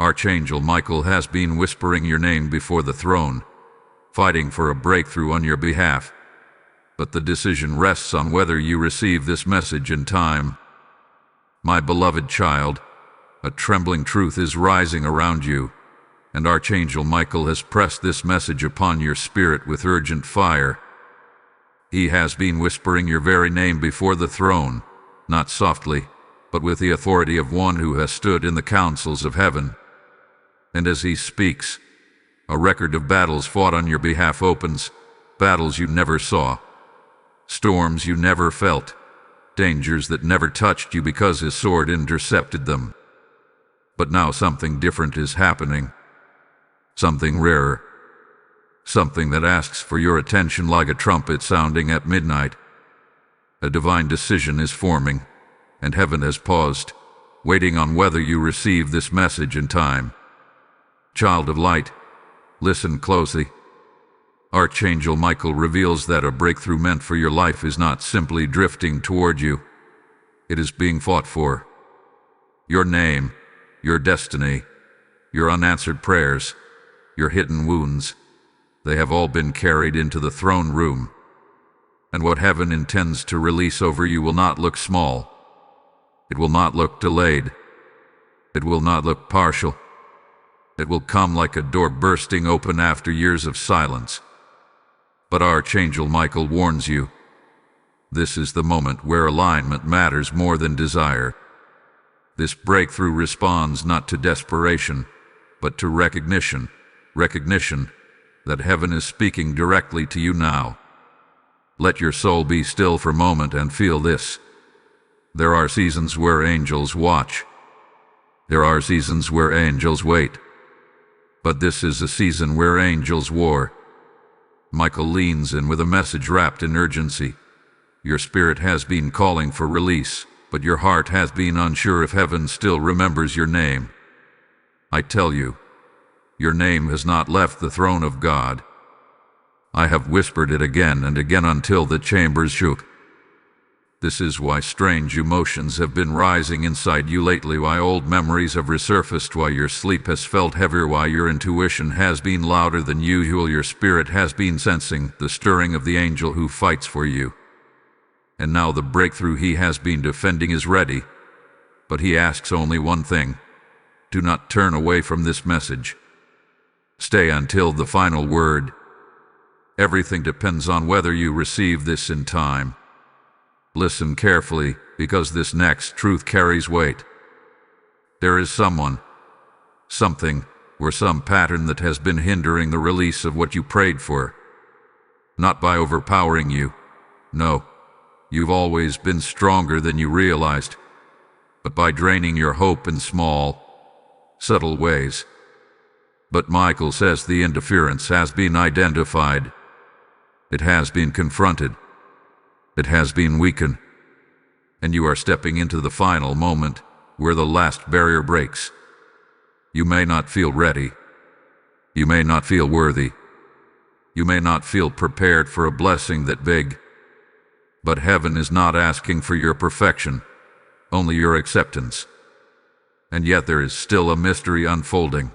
Archangel Michael has been whispering your name before the throne, fighting for a breakthrough on your behalf. But the decision rests on whether you receive this message in time. My beloved child, a trembling truth is rising around you, and Archangel Michael has pressed this message upon your spirit with urgent fire. He has been whispering your very name before the throne, not softly, but with the authority of one who has stood in the councils of heaven. And as he speaks, a record of battles fought on your behalf opens, battles you never saw, storms you never felt, dangers that never touched you because his sword intercepted them. But now something different is happening, something rarer, something that asks for your attention like a trumpet sounding at midnight. A divine decision is forming, and heaven has paused, waiting on whether you receive this message in time. Child of light, listen closely. Archangel Michael reveals that a breakthrough meant for your life is not simply drifting toward you. It is being fought for. Your name, your destiny, your unanswered prayers, your hidden wounds, they have all been carried into the throne room. And what heaven intends to release over you will not look small. It will not look delayed. It will not look partial. It will come like a door bursting open after years of silence. But Archangel Michael warns you, this is the moment where alignment matters more than desire. This breakthrough responds not to desperation, but to recognition that heaven is speaking directly to you now. Let your soul be still for a moment and feel this. There are seasons where angels watch. There are seasons where angels wait. But this is a season where angels war. Michael leans in with a message wrapped in urgency. Your spirit has been calling for release, but your heart has been unsure if heaven still remembers your name. I tell you, your name has not left the throne of God. I have whispered it again and again until the chambers shook. This is why strange emotions have been rising inside you lately, why old memories have resurfaced, why your sleep has felt heavier, why your intuition has been louder than usual. Your spirit has been sensing the stirring of the angel who fights for you. And now the breakthrough he has been defending is ready. But he asks only one thing. Do not turn away from this message. Stay until the final word. Everything depends on whether you receive this in time. Listen carefully, because this next truth carries weight. There is someone, something, or some pattern that has been hindering the release of what you prayed for. Not by overpowering you. No, you've always been stronger than you realized. But by draining your hope in small, subtle ways. But Michael says the interference has been identified. It has been confronted. It has been weakened. And you are stepping into the final moment where the last barrier breaks. You may not feel ready. You may not feel worthy. You may not feel prepared for a blessing that big. But heaven is not asking for your perfection, only your acceptance. And yet there is still a mystery unfolding.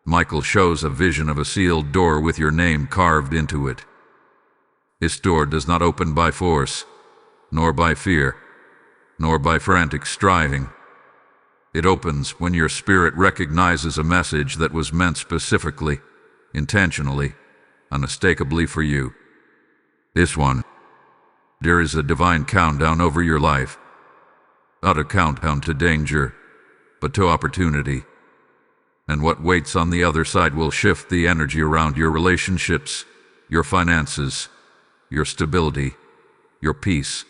Michael shows a vision of a sealed door with your name carved into it. This door does not open by force, nor by fear, nor by frantic striving. It opens when your spirit recognizes a message that was meant specifically, intentionally, unmistakably for you. This one. There is a divine countdown over your life. Not a countdown to danger, but to opportunity. And what waits on the other side will shift the energy around your relationships, your finances, your stability, your peace,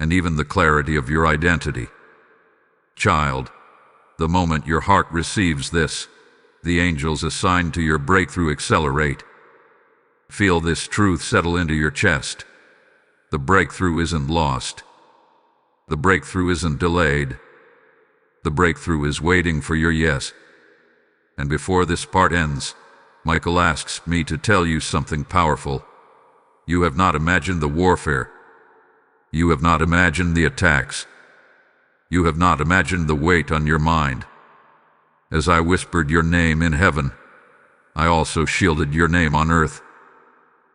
and even the clarity of your identity. Child, the moment your heart receives this, the angels assigned to your breakthrough accelerate. Feel this truth settle into your chest. The breakthrough isn't lost. The breakthrough isn't delayed. The breakthrough is waiting for your yes. And before this part ends, Michael asks me to tell you something powerful. You have not imagined the warfare. You have not imagined the attacks. You have not imagined the weight on your mind. As I whispered your name in heaven, I also shielded your name on earth.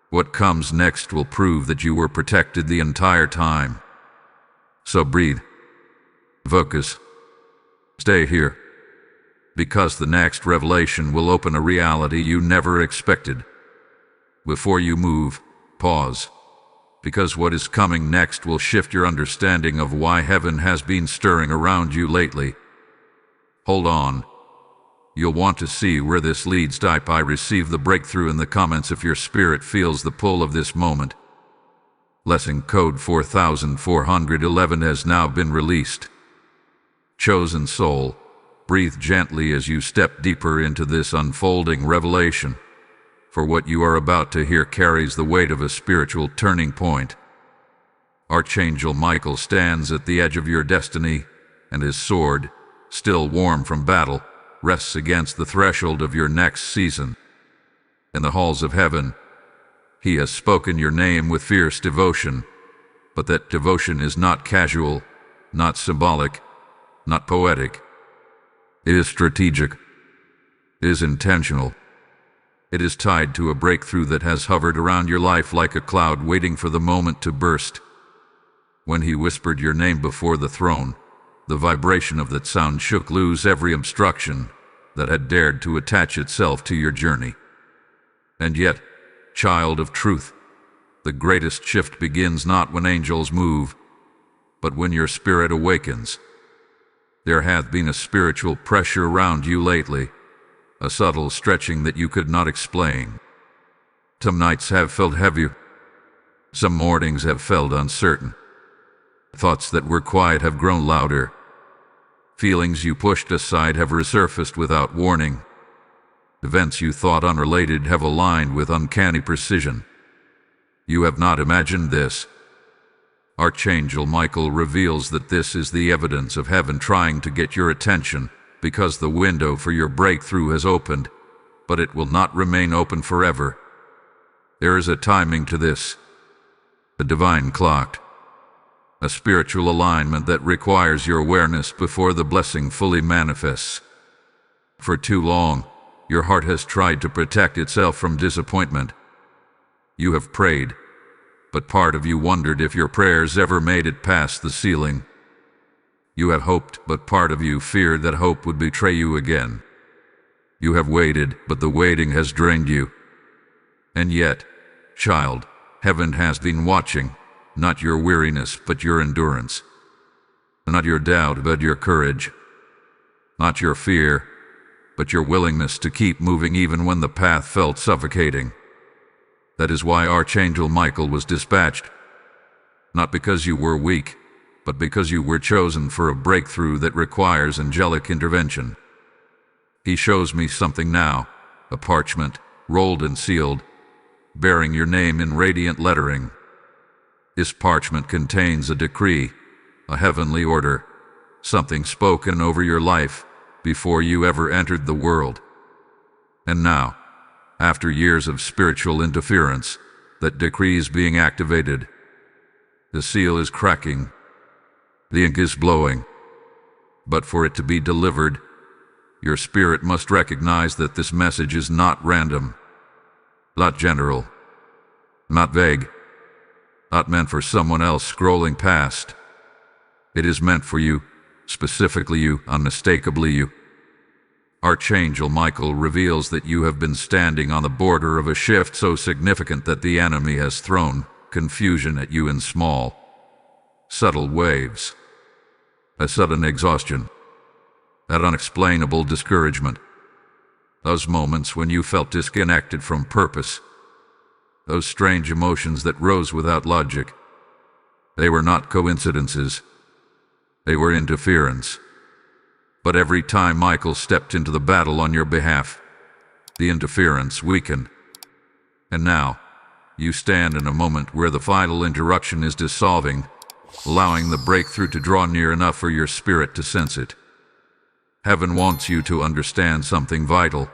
What comes next will prove that you were protected the entire time. So breathe. Focus. Stay here. Because the next revelation will open a reality you never expected. Before you move, pause. Because what is coming next will shift your understanding of why heaven has been stirring around you lately. Hold on. You'll want to see where this leads. Type I receive the breakthrough in the comments if your spirit feels the pull of this moment. Lesson code 4411 has now been released. Chosen soul, breathe gently as you step deeper into this unfolding revelation. For what you are about to hear carries the weight of a spiritual turning point. Archangel Michael stands at the edge of your destiny, and his sword, still warm from battle, rests against the threshold of your next season. In the halls of heaven, he has spoken your name with fierce devotion, but that devotion is not casual, not symbolic, not poetic. It is strategic. It is intentional. It is tied to a breakthrough that has hovered around your life like a cloud waiting for the moment to burst. When he whispered your name before the throne, the vibration of that sound shook loose every obstruction that had dared to attach itself to your journey. And yet, child of truth, the greatest shift begins not when angels move, but when your spirit awakens. There hath been a spiritual pressure around you lately, a subtle stretching that you could not explain. Some nights have felt heavy. Some mornings have felt uncertain. Thoughts that were quiet have grown louder. Feelings you pushed aside have resurfaced without warning. Events you thought unrelated have aligned with uncanny precision. You have not imagined this. Archangel Michael reveals that this is the evidence of heaven trying to get your attention, because the window for your breakthrough has opened, but it will not remain open forever. There is a timing to this, a divine clock. A spiritual alignment that requires your awareness before the blessing fully manifests. For too long, your heart has tried to protect itself from disappointment. You have prayed, but part of you wondered if your prayers ever made it past the ceiling. You have hoped, but part of you feared that hope would betray you again. You have waited, but the waiting has drained you. And yet, child, heaven has been watching. Not your weariness, but your endurance. Not your doubt, but your courage. Not your fear, but your willingness to keep moving even when the path felt suffocating. That is why Archangel Michael was dispatched. Not because you were weak, but because you were chosen for a breakthrough that requires angelic intervention. He shows me something now, a parchment, rolled and sealed, bearing your name in radiant lettering. This parchment contains a decree, a heavenly order, something spoken over your life before you ever entered the world. And now, after years of spiritual interference, that decree is being activated. The seal is cracking. The ink is blowing. But for it to be delivered, your spirit must recognize that this message is not random, not general, not vague. Not meant for someone else scrolling past. It is meant for you, specifically you, unmistakably you. Archangel Michael reveals that you have been standing on the border of a shift so significant that the enemy has thrown confusion at you in small, subtle waves. A sudden exhaustion, that unexplainable discouragement. Those moments when you felt disconnected from purpose. Those strange emotions that rose without logic. They were not coincidences. They were interference. But every time Michael stepped into the battle on your behalf, the interference weakened. And now, you stand in a moment where the final interruption is dissolving, allowing the breakthrough to draw near enough for your spirit to sense it. Heaven wants you to understand something vital.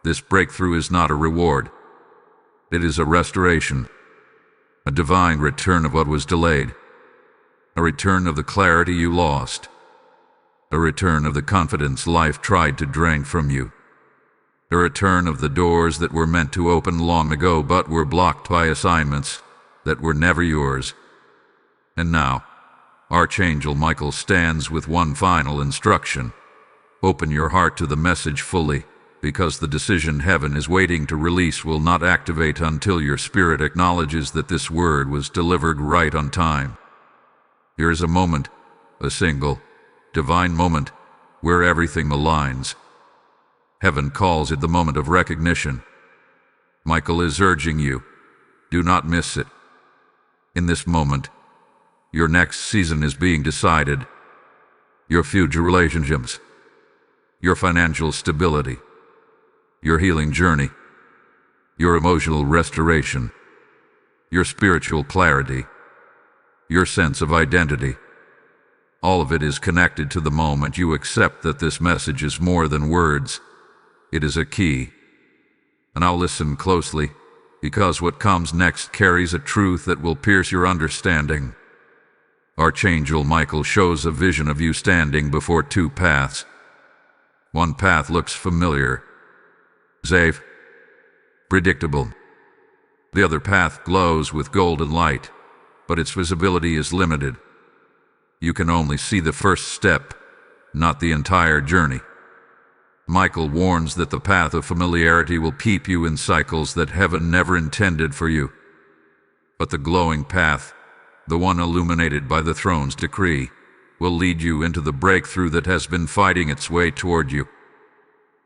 This breakthrough is not a reward. It is a restoration, a divine return of what was delayed, a return of the clarity you lost, a A return of the confidence life tried to drain from you. A return of the doors that were meant to open long ago but were blocked by assignments that were never yours. And now, Archangel Michael stands with one final instruction. Open your heart to the message fully, because the decision heaven is waiting to release will not activate until your spirit acknowledges that this word was delivered right on time. Here is a moment, a single, divine moment, where everything aligns. Heaven calls it the moment of recognition. Michael is urging you, do not miss it. In this moment, your next season is being decided. Your future relationships, your financial stability, your healing journey, your emotional restoration, your spiritual clarity, your sense of identity. All of it is connected to the moment you accept that this message is more than words. It is a key. And now listen closely, because what comes next carries a truth that will pierce your understanding. Archangel Michael shows a vision of you standing before two paths. One path looks familiar, safe, predictable. The other path glows with golden light, but its visibility is limited. You can only see the first step, not the entire journey. Michael warns that the path of familiarity will keep you in cycles that heaven never intended for you. But the glowing path, the one illuminated by the throne's decree, will lead you into the breakthrough that has been fighting its way toward you.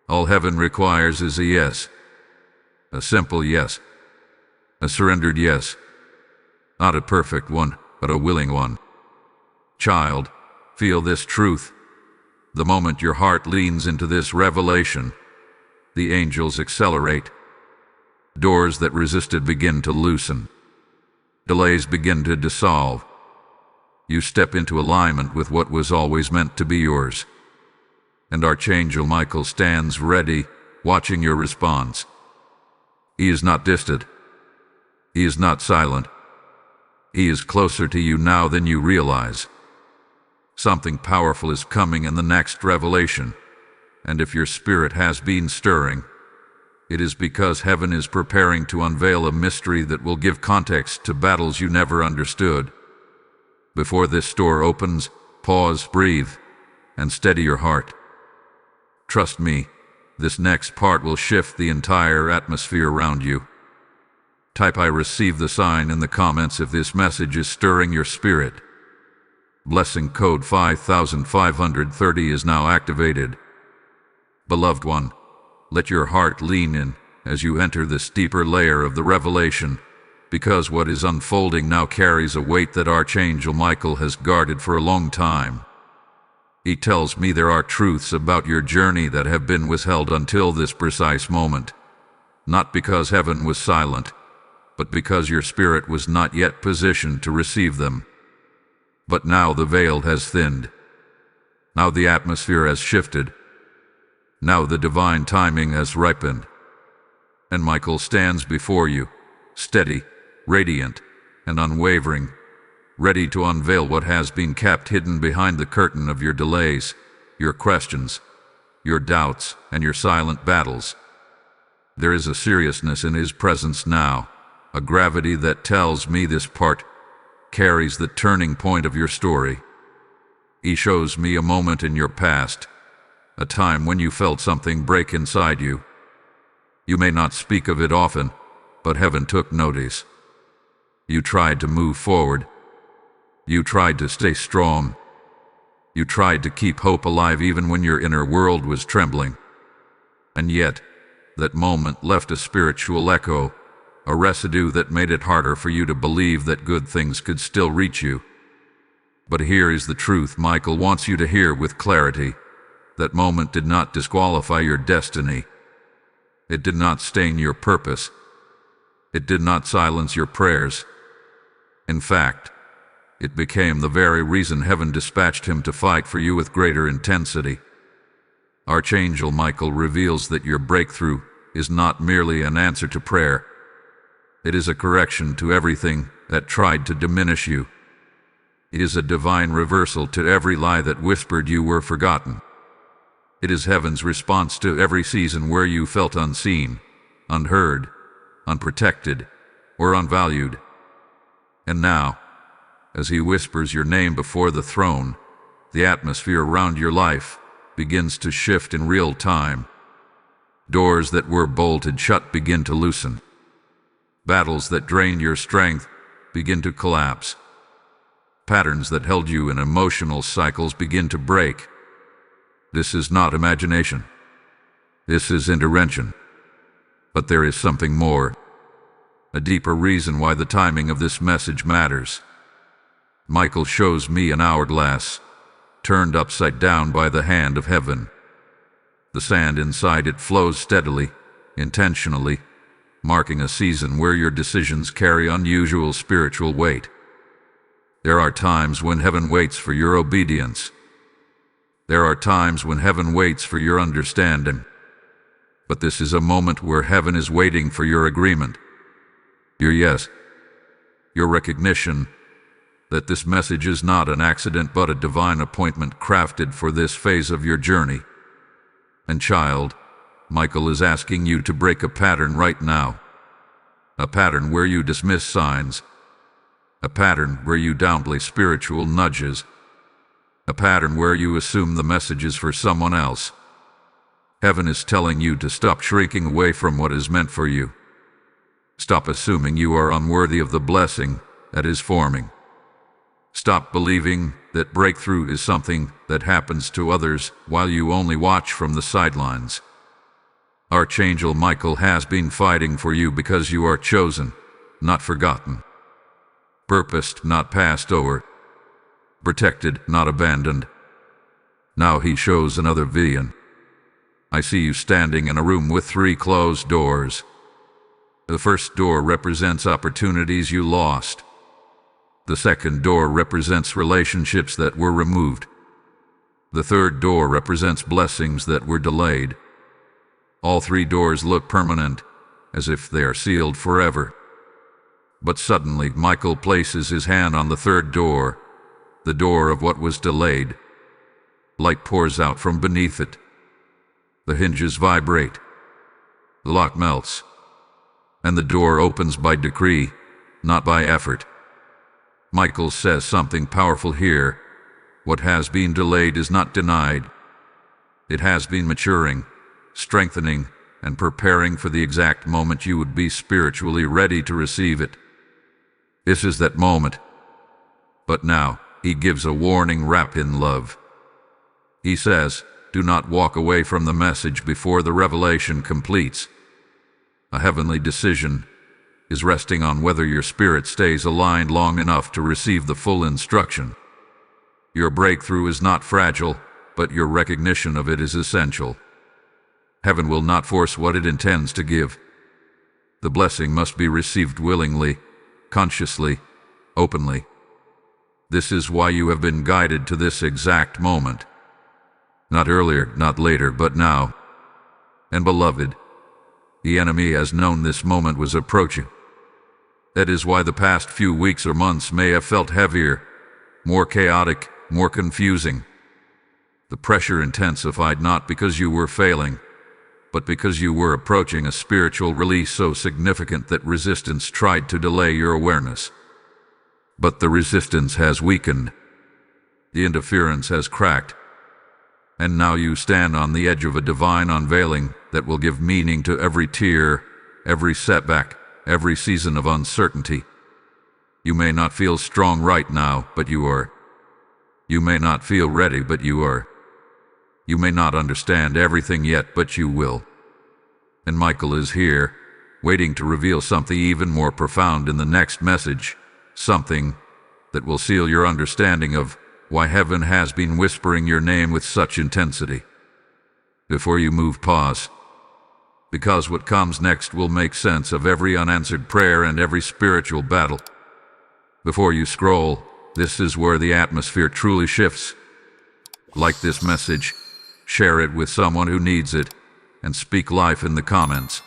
All heaven requires is a yes. A simple yes. A surrendered yes. Not a perfect one, but a willing one. Child, feel this truth. The moment your heart leans into this revelation, the angels accelerate. Doors that resisted begin to loosen. Delays begin to dissolve. You step into alignment with what was always meant to be yours. And Archangel Michael stands ready, watching your response. He is not distant. He is not silent. He is closer to you now than you realize. Something powerful is coming in the next revelation, and if your spirit has been stirring, it is because heaven is preparing to unveil a mystery that will give context to battles you never understood. Before this door opens, pause, breathe, and steady your heart. Trust me, this next part will shift the entire atmosphere around you. Type "I receive" the sign in the comments if this message is stirring your spirit. Blessing code 5530 is now activated. Beloved one, let your heart lean in as you enter this deeper layer of the revelation, because what is unfolding now carries a weight that Archangel Michael has guarded for a long time. He tells me there are truths about your journey that have been withheld until this precise moment, not because heaven was silent, but because your spirit was not yet positioned to receive them. But now the veil has thinned. Now the atmosphere has shifted. Now the divine timing has ripened. And Michael stands before you, steady, radiant, and unwavering, ready to unveil what has been kept hidden behind the curtain of your delays, your questions, your doubts, and your silent battles. There is a seriousness in his presence now, a gravity that tells me this part carries the turning point of your story. He shows me a moment in your past, a time when you felt something break inside you. You may not speak of it often, but heaven took notice. You tried to move forward. You tried to stay strong. You tried to keep hope alive even when your inner world was trembling. And yet, that moment left a spiritual echo, a residue that made it harder for you to believe that good things could still reach you. But here is the truth Michael wants you to hear with clarity. That moment did not disqualify your destiny. It did not stain your purpose. It did not silence your prayers. In fact, it became the very reason heaven dispatched him to fight for you with greater intensity. Archangel Michael reveals that your breakthrough is not merely an answer to prayer. It is a correction to everything that tried to diminish you. It is a divine reversal to every lie that whispered you were forgotten. It is heaven's response to every season where you felt unseen, unheard, unprotected, or unvalued. And now, as he whispers your name before the throne, the atmosphere around your life begins to shift in real time. Doors that were bolted shut begin to loosen. Battles that drained your strength begin to collapse. Patterns that held you in emotional cycles begin to break. This is not imagination. This is intervention. But there is something more, a deeper reason why the timing of this message matters. Michael shows me an hourglass, turned upside down by the hand of heaven. The sand inside it flows steadily, intentionally, marking a season where your decisions carry unusual spiritual weight. There are times when heaven waits for your obedience. There are times when heaven waits for your understanding. But this is a moment where heaven is waiting for your agreement, your yes, your recognition that this message is not an accident but a divine appointment crafted for this phase of your journey. And child, Michael is asking you to break a pattern right now. A pattern where you dismiss signs. A pattern where you downplay spiritual nudges. A pattern where you assume the message is for someone else. Heaven is telling you to stop shrinking away from what is meant for you. Stop assuming you are unworthy of the blessing that is forming. Stop believing that breakthrough is something that happens to others while you only watch from the sidelines. Archangel Michael has been fighting for you because you are chosen, not forgotten. Purposed, not passed over. Protected, not abandoned. Now he shows another vision. I see you standing in a room with 3 closed doors. The first door represents opportunities you lost. The second door represents relationships that were removed. The third door represents blessings that were delayed. All 3 doors look permanent, as if they are sealed forever. But suddenly Michael places his hand on the third door, the door of what was delayed. Light pours out from beneath it. The hinges vibrate. The lock melts. And the door opens by decree, not by effort. Michael says something powerful here. What has been delayed is not denied. It has been maturing, strengthening, and preparing for the exact moment you would be spiritually ready to receive it. This is that moment. But now, he gives a warning wrapped in love. He says, do not walk away from the message before the revelation completes. A heavenly decision is resting on whether your spirit stays aligned long enough to receive the full instruction. Your breakthrough is not fragile, but your recognition of it is essential. Heaven will not force what it intends to give. The blessing must be received willingly, consciously, openly. This is why you have been guided to this exact moment. Not earlier, not later, but now. And beloved, the enemy has known this moment was approaching. That is why the past few weeks or months may have felt heavier, more chaotic, more confusing. The pressure intensified not because you were failing, but because you were approaching a spiritual release so significant that resistance tried to delay your awareness. But the resistance has weakened. The interference has cracked. And now you stand on the edge of a divine unveiling that will give meaning to every tear, every setback, every season of uncertainty. You may not feel strong right now, but you are. You may not feel ready, but you are. You may not understand everything yet, but you will. And Michael is here, waiting to reveal something even more profound in the next message, something that will seal your understanding of why heaven has been whispering your name with such intensity. Before you move, pause. Because what comes next will make sense of every unanswered prayer and every spiritual battle. Before you scroll, this is where the atmosphere truly shifts. Like this message, share it with someone who needs it, and speak life in the comments.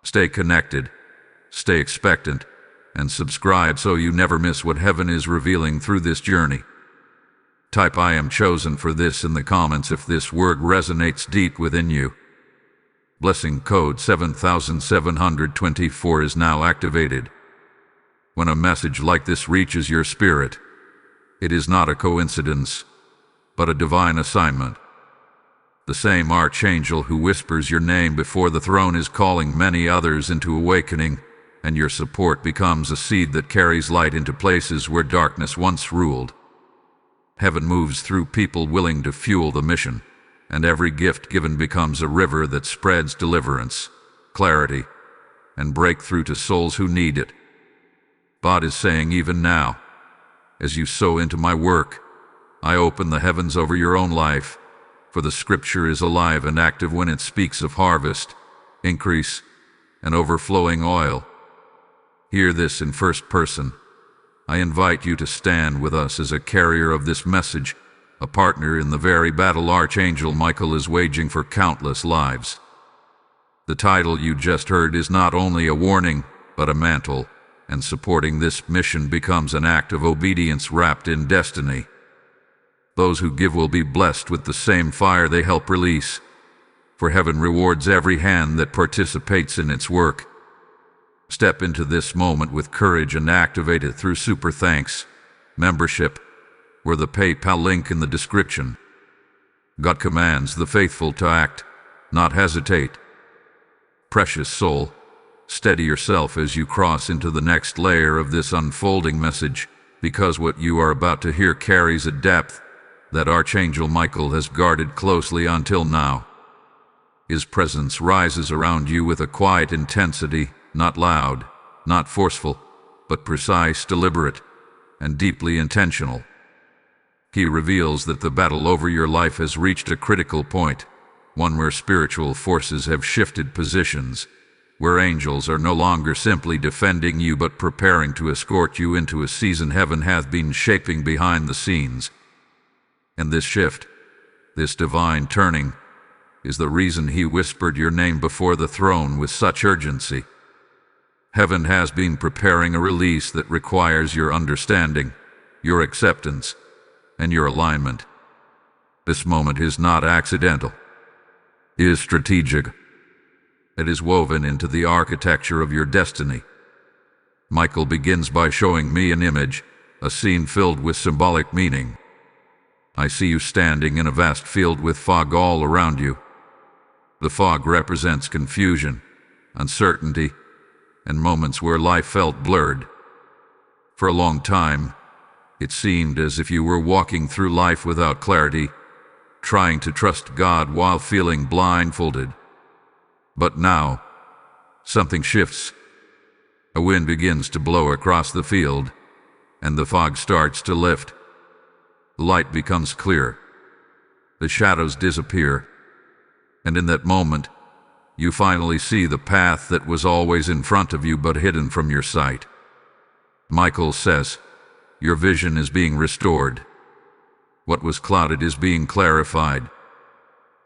Stay connected, stay expectant, and subscribe so you never miss what heaven is revealing through this journey. Type "I am chosen for this" in the comments if this word resonates deep within you. Blessing code 7724 is now activated. When a message like this reaches your spirit, it is not a coincidence, but a divine assignment. The same Archangel who whispers your name before the throne is calling many others into awakening, and your support becomes a seed that carries light into places where darkness once ruled. Heaven moves through people willing to fuel the mission, and every gift given becomes a river that spreads deliverance, clarity, and breakthrough to souls who need it. God is saying, even now, as you sow into my work, I open the heavens over your own life, for the scripture is alive and active when it speaks of harvest, increase, and overflowing oil. Hear this in first person. I invite you to stand with us as a carrier of this message, a partner in the very battle Archangel Michael is waging for countless lives. The title you just heard is not only a warning, but a mantle, and supporting this mission becomes an act of obedience wrapped in destiny. Those who give will be blessed with the same fire they help release, for heaven rewards every hand that participates in its work. Step into this moment with courage and activate it through Super Thanks membership, or the PayPal link in the description. God commands the faithful to act, not hesitate. Precious soul, steady yourself as you cross into the next layer of this unfolding message, because what you are about to hear carries a depth that Archangel Michael has guarded closely until now. His presence rises around you with a quiet intensity, not loud, not forceful, but precise, deliberate, and deeply intentional. He reveals that the battle over your life has reached a critical point, one where spiritual forces have shifted positions, where angels are no longer simply defending you but preparing to escort you into a season heaven hath been shaping behind the scenes. And this shift, this divine turning, is the reason he whispered your name before the throne with such urgency. Heaven has been preparing a release that requires your understanding, your acceptance, and your alignment. This moment is not accidental. It is strategic. It is woven into the architecture of your destiny. Michael begins by showing me an image, a scene filled with symbolic meaning. I see you standing in a vast field with fog all around you. The fog represents confusion, uncertainty, and moments where life felt blurred. For a long time, it seemed as if you were walking through life without clarity, trying to trust God while feeling blindfolded. But now, something shifts. A wind begins to blow across the field, and the fog starts to lift. The light becomes clear. The shadows disappear. And in that moment, you finally see the path that was always in front of you but hidden from your sight. Michael says, your vision is being restored. What was clouded is being clarified.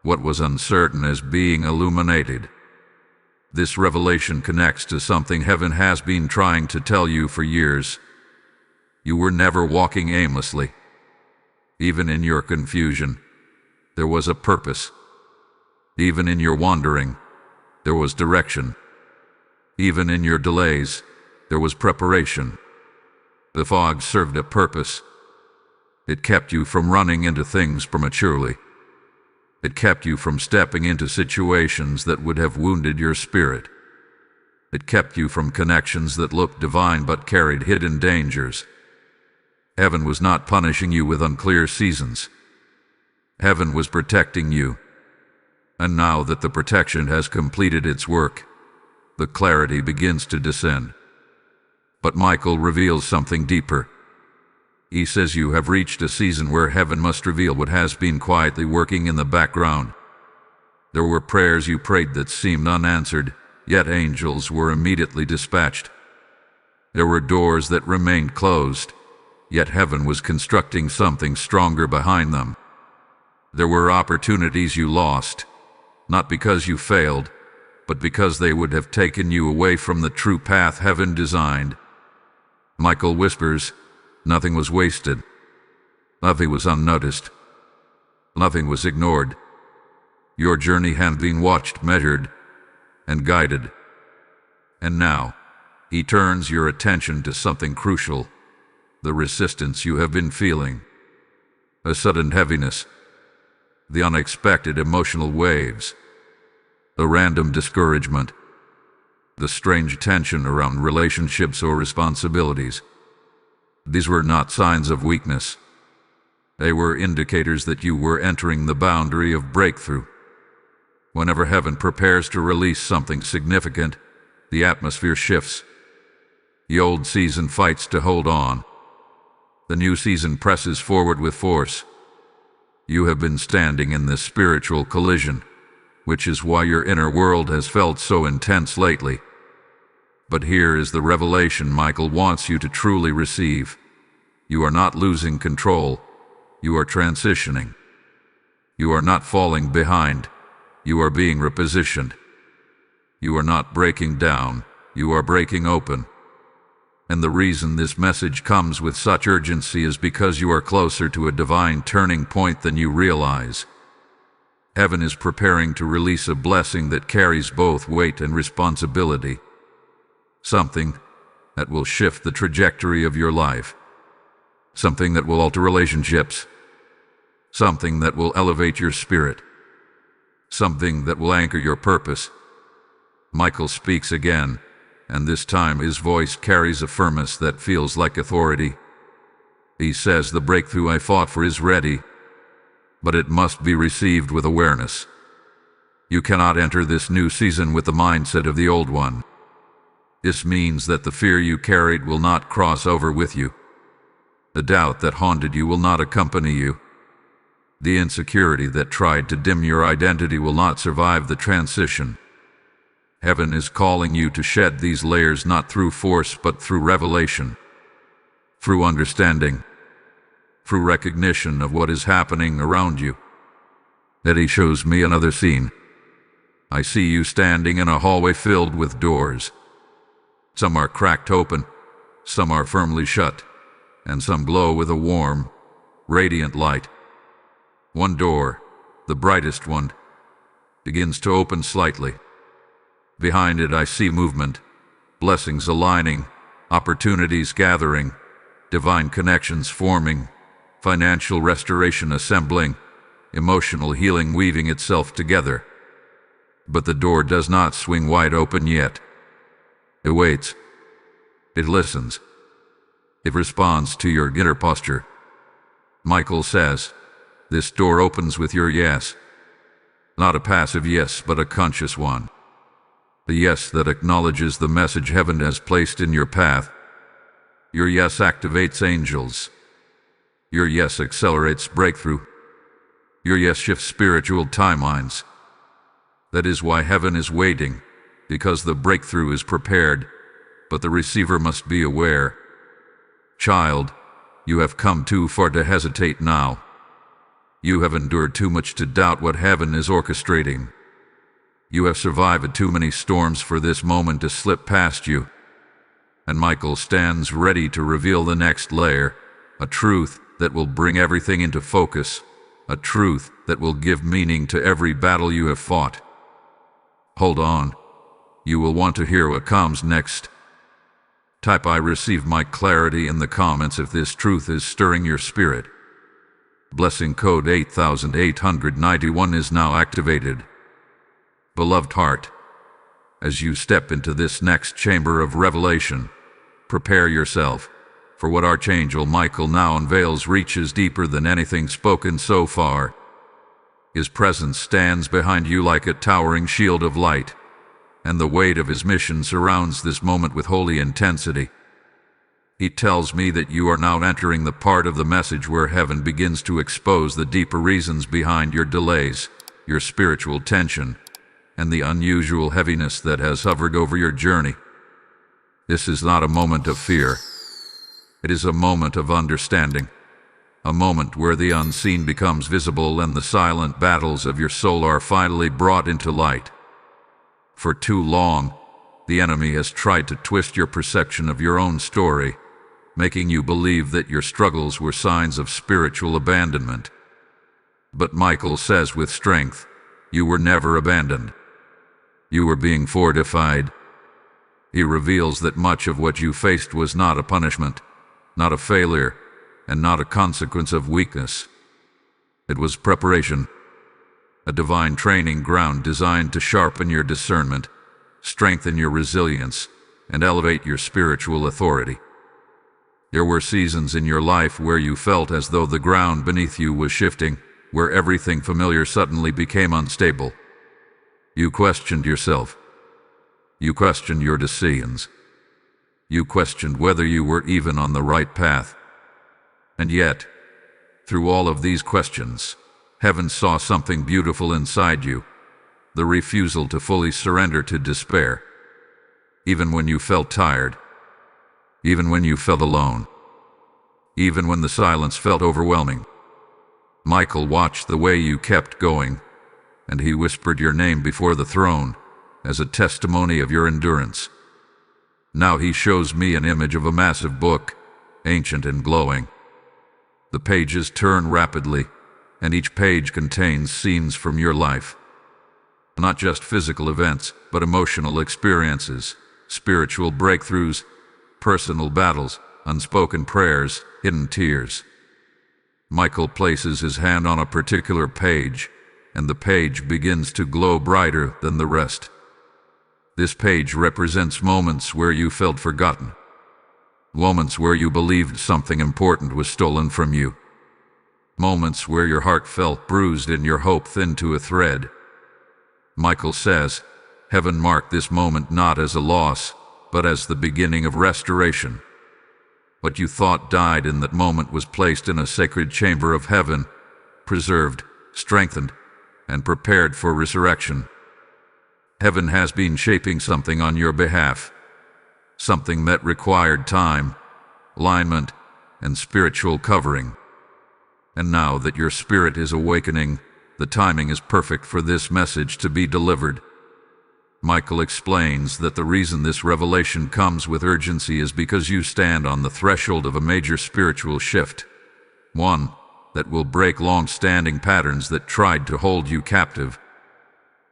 What was uncertain is being illuminated. This revelation connects to something heaven has been trying to tell you for years. You were never walking aimlessly. Even in your confusion, there was a purpose. Even in your wandering, there was direction. Even in your delays, there was preparation. The fog served a purpose. It kept you from running into things prematurely. It kept you from stepping into situations that would have wounded your spirit. It kept you from connections that looked divine but carried hidden dangers. Heaven was not punishing you with unclear seasons. Heaven was protecting you. And now that the protection has completed its work, the clarity begins to descend. But Michael reveals something deeper. He says you have reached a season where heaven must reveal what has been quietly working in the background. There were prayers you prayed that seemed unanswered, yet angels were immediately dispatched. There were doors that remained closed, yet heaven was constructing something stronger behind them. There were opportunities you lost, not because you failed, but because they would have taken you away from the true path heaven designed. Michael whispers, nothing was wasted. Nothing was unnoticed. Nothing was ignored. Your journey had been watched, measured, and guided. And now, he turns your attention to something crucial, the resistance you have been feeling. A sudden heaviness, the unexpected emotional waves, a random discouragement, the strange tension around relationships or responsibilities. These were not signs of weakness. They were indicators that you were entering the boundary of breakthrough. Whenever heaven prepares to release something significant, the atmosphere shifts. The old season fights to hold on. The new season presses forward with force. You have been standing in this spiritual collision, which is why your inner world has felt so intense lately. But here is the revelation Michael wants you to truly receive. You are not losing control. You are transitioning. You are not falling behind. You are being repositioned. You are not breaking down. You are breaking open. And the reason this message comes with such urgency is because you are closer to a divine turning point than you realize. Heaven is preparing to release a blessing that carries both weight and responsibility. Something that will shift the trajectory of your life. Something that will alter relationships. Something that will elevate your spirit. Something that will anchor your purpose. Michael speaks again, and this time his voice carries a firmness that feels like authority. He says, the breakthrough I fought for is ready, but it must be received with awareness. You cannot enter this new season with the mindset of the old one. This means that the fear you carried will not cross over with you. The doubt that haunted you will not accompany you. The insecurity that tried to dim your identity will not survive the transition. Heaven is calling you to shed these layers not through force but through revelation, through understanding, through recognition of what is happening around you. Then he shows me another scene. I see you standing in a hallway filled with doors. Some are cracked open, some are firmly shut, and some glow with a warm, radiant light. One door, the brightest one, begins to open slightly. Behind it I see movement, blessings aligning, opportunities gathering, divine connections forming, financial restoration assembling, emotional healing weaving itself together. But the door does not swing wide open yet. It waits. It listens. It responds to your inner posture. Michael says, this door opens with your yes. Not a passive yes, but a conscious one. A yes that acknowledges the message heaven has placed in your path. Your yes activates angels. Your yes accelerates breakthrough. Your yes shifts spiritual timelines. That is why heaven is waiting, because the breakthrough is prepared, but the receiver must be aware. Child, you have come too far to hesitate now. You have endured too much to doubt what heaven is orchestrating. You have survived too many storms for this moment to slip past you. And Michael stands ready to reveal the next layer, a truth that will bring everything into focus, a truth that will give meaning to every battle you have fought. Hold on. You will want to hear what comes next. Type I receive my clarity in the comments if this truth is stirring your spirit. Blessing code 8891 is now activated. Beloved heart, as you step into this next chamber of revelation, prepare yourself, for what Archangel Michael now unveils reaches deeper than anything spoken so far. His presence stands behind you like a towering shield of light, and the weight of his mission surrounds this moment with holy intensity. He tells me that you are now entering the part of the message where heaven begins to expose the deeper reasons behind your delays, your spiritual tension, and the unusual heaviness that has hovered over your journey. This is not a moment of fear. It is a moment of understanding, a moment where the unseen becomes visible and the silent battles of your soul are finally brought into light. For too long, the enemy has tried to twist your perception of your own story, making you believe that your struggles were signs of spiritual abandonment. But Michael says with strength, you were never abandoned. You were being fortified. He reveals that much of what you faced was not a punishment, not a failure, and not a consequence of weakness. It was preparation, a divine training ground designed to sharpen your discernment, strengthen your resilience, and elevate your spiritual authority. There were seasons in your life where you felt as though the ground beneath you was shifting, where everything familiar suddenly became unstable. You questioned yourself. You questioned your decisions. You questioned whether you were even on the right path. And yet, through all of these questions, heaven saw something beautiful inside you, the refusal to fully surrender to despair. Even when you felt tired, even when you felt alone, even when the silence felt overwhelming, Michael watched the way you kept going, and he whispered your name before the throne as a testimony of your endurance. Now he shows me an image of a massive book, ancient and glowing. The pages turn rapidly, and each page contains scenes from your life. Not just physical events, but emotional experiences, spiritual breakthroughs, personal battles, unspoken prayers, hidden tears. Michael places his hand on a particular page, and the page begins to glow brighter than the rest. This page represents moments where you felt forgotten, moments where you believed something important was stolen from you, moments where your heart felt bruised and your hope thinned to a thread. Michael says, heaven marked this moment not as a loss, but as the beginning of restoration. What you thought died in that moment was placed in a sacred chamber of heaven, preserved, strengthened, and prepared for resurrection. Heaven has been shaping something on your behalf, something that required time, alignment, and spiritual covering. And now that your spirit is awakening, the timing is perfect for this message to be delivered. Michael explains that the reason this revelation comes with urgency is because you stand on the threshold of a major spiritual shift, one that will break long-standing patterns that tried to hold you captive.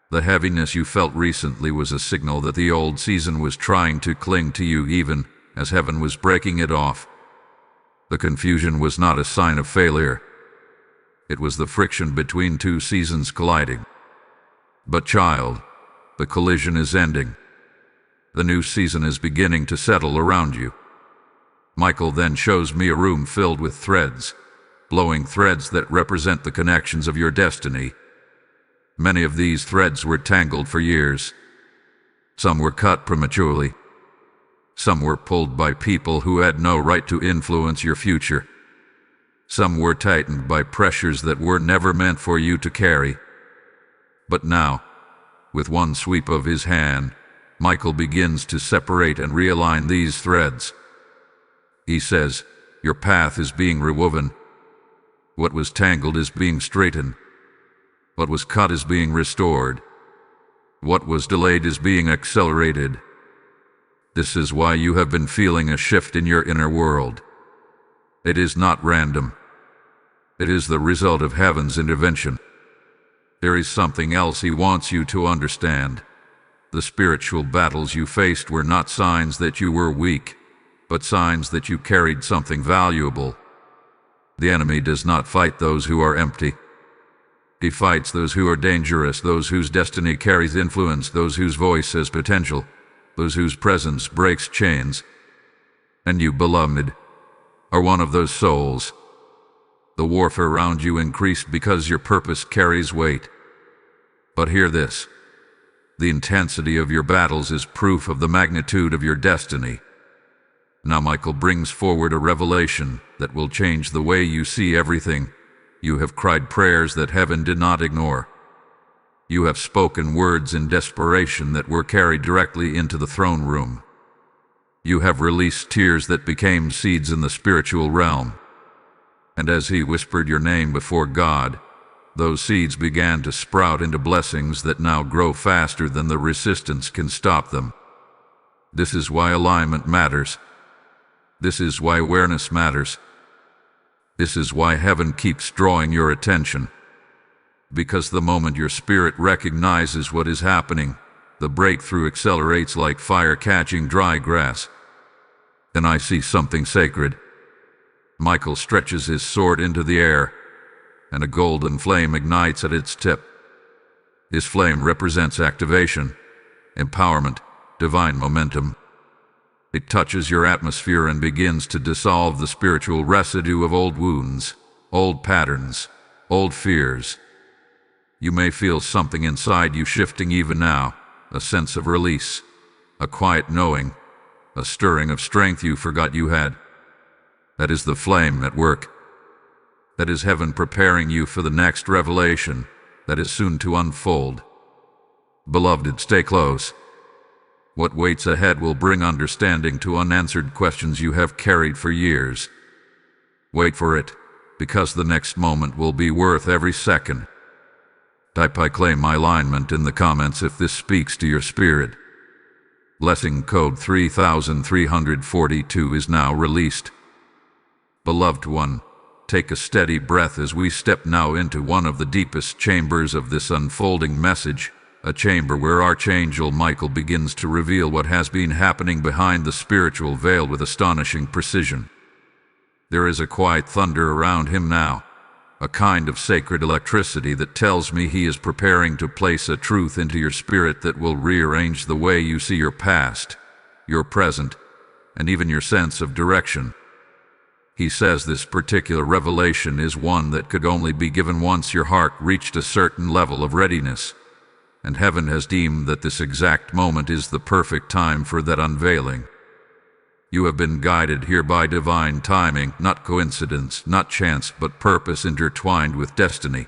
The heaviness you felt recently was a signal that the old season was trying to cling to you even as heaven was breaking it off. The confusion was not a sign of failure. It was the friction between two seasons colliding. But child, the collision is ending. The new season is beginning to settle around you. Michael then shows me a room filled with threads, glowing threads that represent the connections of your destiny. Many of these threads were tangled for years. Some were cut prematurely. Some were pulled by people who had no right to influence your future. Some were tightened by pressures that were never meant for you to carry. But now, with one sweep of his hand, Michael begins to separate and realign these threads. He says, your path is being rewoven. What was tangled is being straightened. What was cut is being restored. What was delayed is being accelerated. This is why you have been feeling a shift in your inner world. It is not random. It is the result of heaven's intervention. There is something else he wants you to understand. The spiritual battles you faced were not signs that you were weak, but signs that you carried something valuable. The enemy does not fight those who are empty. He fights those who are dangerous, those whose destiny carries influence, those whose voice has potential, those whose presence breaks chains. And you, beloved, are one of those souls. The warfare around you increased because your purpose carries weight. But hear this. The intensity of your battles is proof of the magnitude of your destiny. Now Michael brings forward a revelation that will change the way you see everything. You have cried prayers that heaven did not ignore. You have spoken words in desperation that were carried directly into the throne room. You have released tears that became seeds in the spiritual realm. And as he whispered your name before God, those seeds began to sprout into blessings that now grow faster than the resistance can stop them. This is why alignment matters. This is why awareness matters. This is why heaven keeps drawing your attention. Because the moment your spirit recognizes what is happening, the breakthrough accelerates like fire catching dry grass. Then I see something sacred. Michael stretches his sword into the air, and a golden flame ignites at its tip. This flame represents activation, empowerment, divine momentum. It touches your atmosphere and begins to dissolve the spiritual residue of old wounds, old patterns, old fears. You may feel something inside you shifting even now, a sense of release, a quiet knowing, a stirring of strength you forgot you had. That is the flame at work. That is heaven preparing you for the next revelation that is soon to unfold. Beloved, stay close. What waits ahead will bring understanding to unanswered questions you have carried for years. Wait for it, because the next moment will be worth every second. Type "I claim my alignment" in the comments if this speaks to your spirit. Blessing code 3342 is now released. Beloved one, take a steady breath as we step now into one of the deepest chambers of this unfolding message, a chamber where Archangel Michael begins to reveal what has been happening behind the spiritual veil with astonishing precision. There is a quiet thunder around him now, a kind of sacred electricity that tells me he is preparing to place a truth into your spirit that will rearrange the way you see your past, your present, and even your sense of direction. He says this particular revelation is one that could only be given once your heart reached a certain level of readiness, and heaven has deemed that this exact moment is the perfect time for that unveiling. You have been guided here by divine timing, not coincidence, not chance, but purpose intertwined with destiny.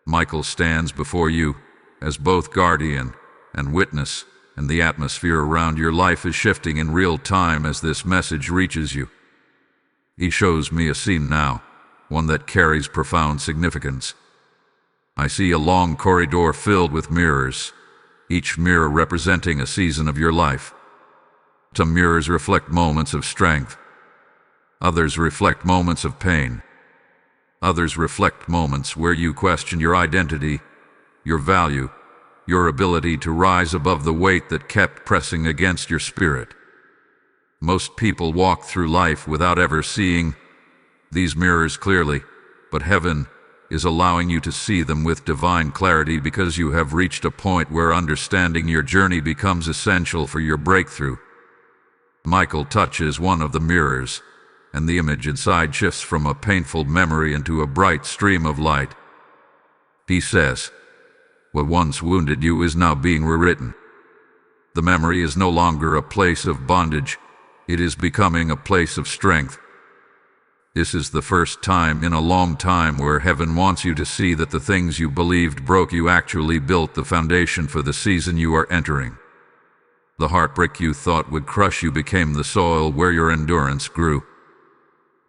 Michael stands before you as both guardian and witness, and the atmosphere around your life is shifting in real time as this message reaches you. He shows me a scene now, one that carries profound significance. I see a long corridor filled with mirrors, each mirror representing a season of your life. Some mirrors reflect moments of strength. Others reflect moments of pain. Others reflect moments where you question your identity, your value, your ability to rise above the weight that kept pressing against your spirit. Most people walk through life without ever seeing these mirrors clearly, but heaven is allowing you to see them with divine clarity because you have reached a point where understanding your journey becomes essential for your breakthrough. Michael touches one of the mirrors, and the image inside shifts from a painful memory into a bright stream of light. He says, "What once wounded you is now being rewritten." The memory is no longer a place of bondage, it is becoming a place of strength. This is the first time in a long time where heaven wants you to see that the things you believed broke you actually built the foundation for the season you are entering. The heartbreak you thought would crush you became the soil where your endurance grew.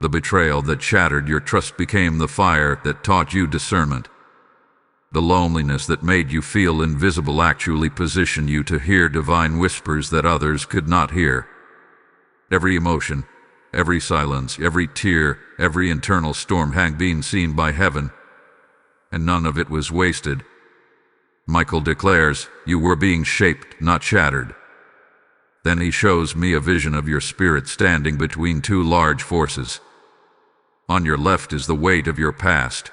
The betrayal that shattered your trust became the fire that taught you discernment. The loneliness that made you feel invisible actually positioned you to hear divine whispers that others could not hear. Every emotion, every silence, every tear, every internal storm had been seen by heaven, and none of it was wasted. Michael declares, "You were being shaped, not shattered." Then he shows me a vision of your spirit standing between two large forces. On your left is the weight of your past,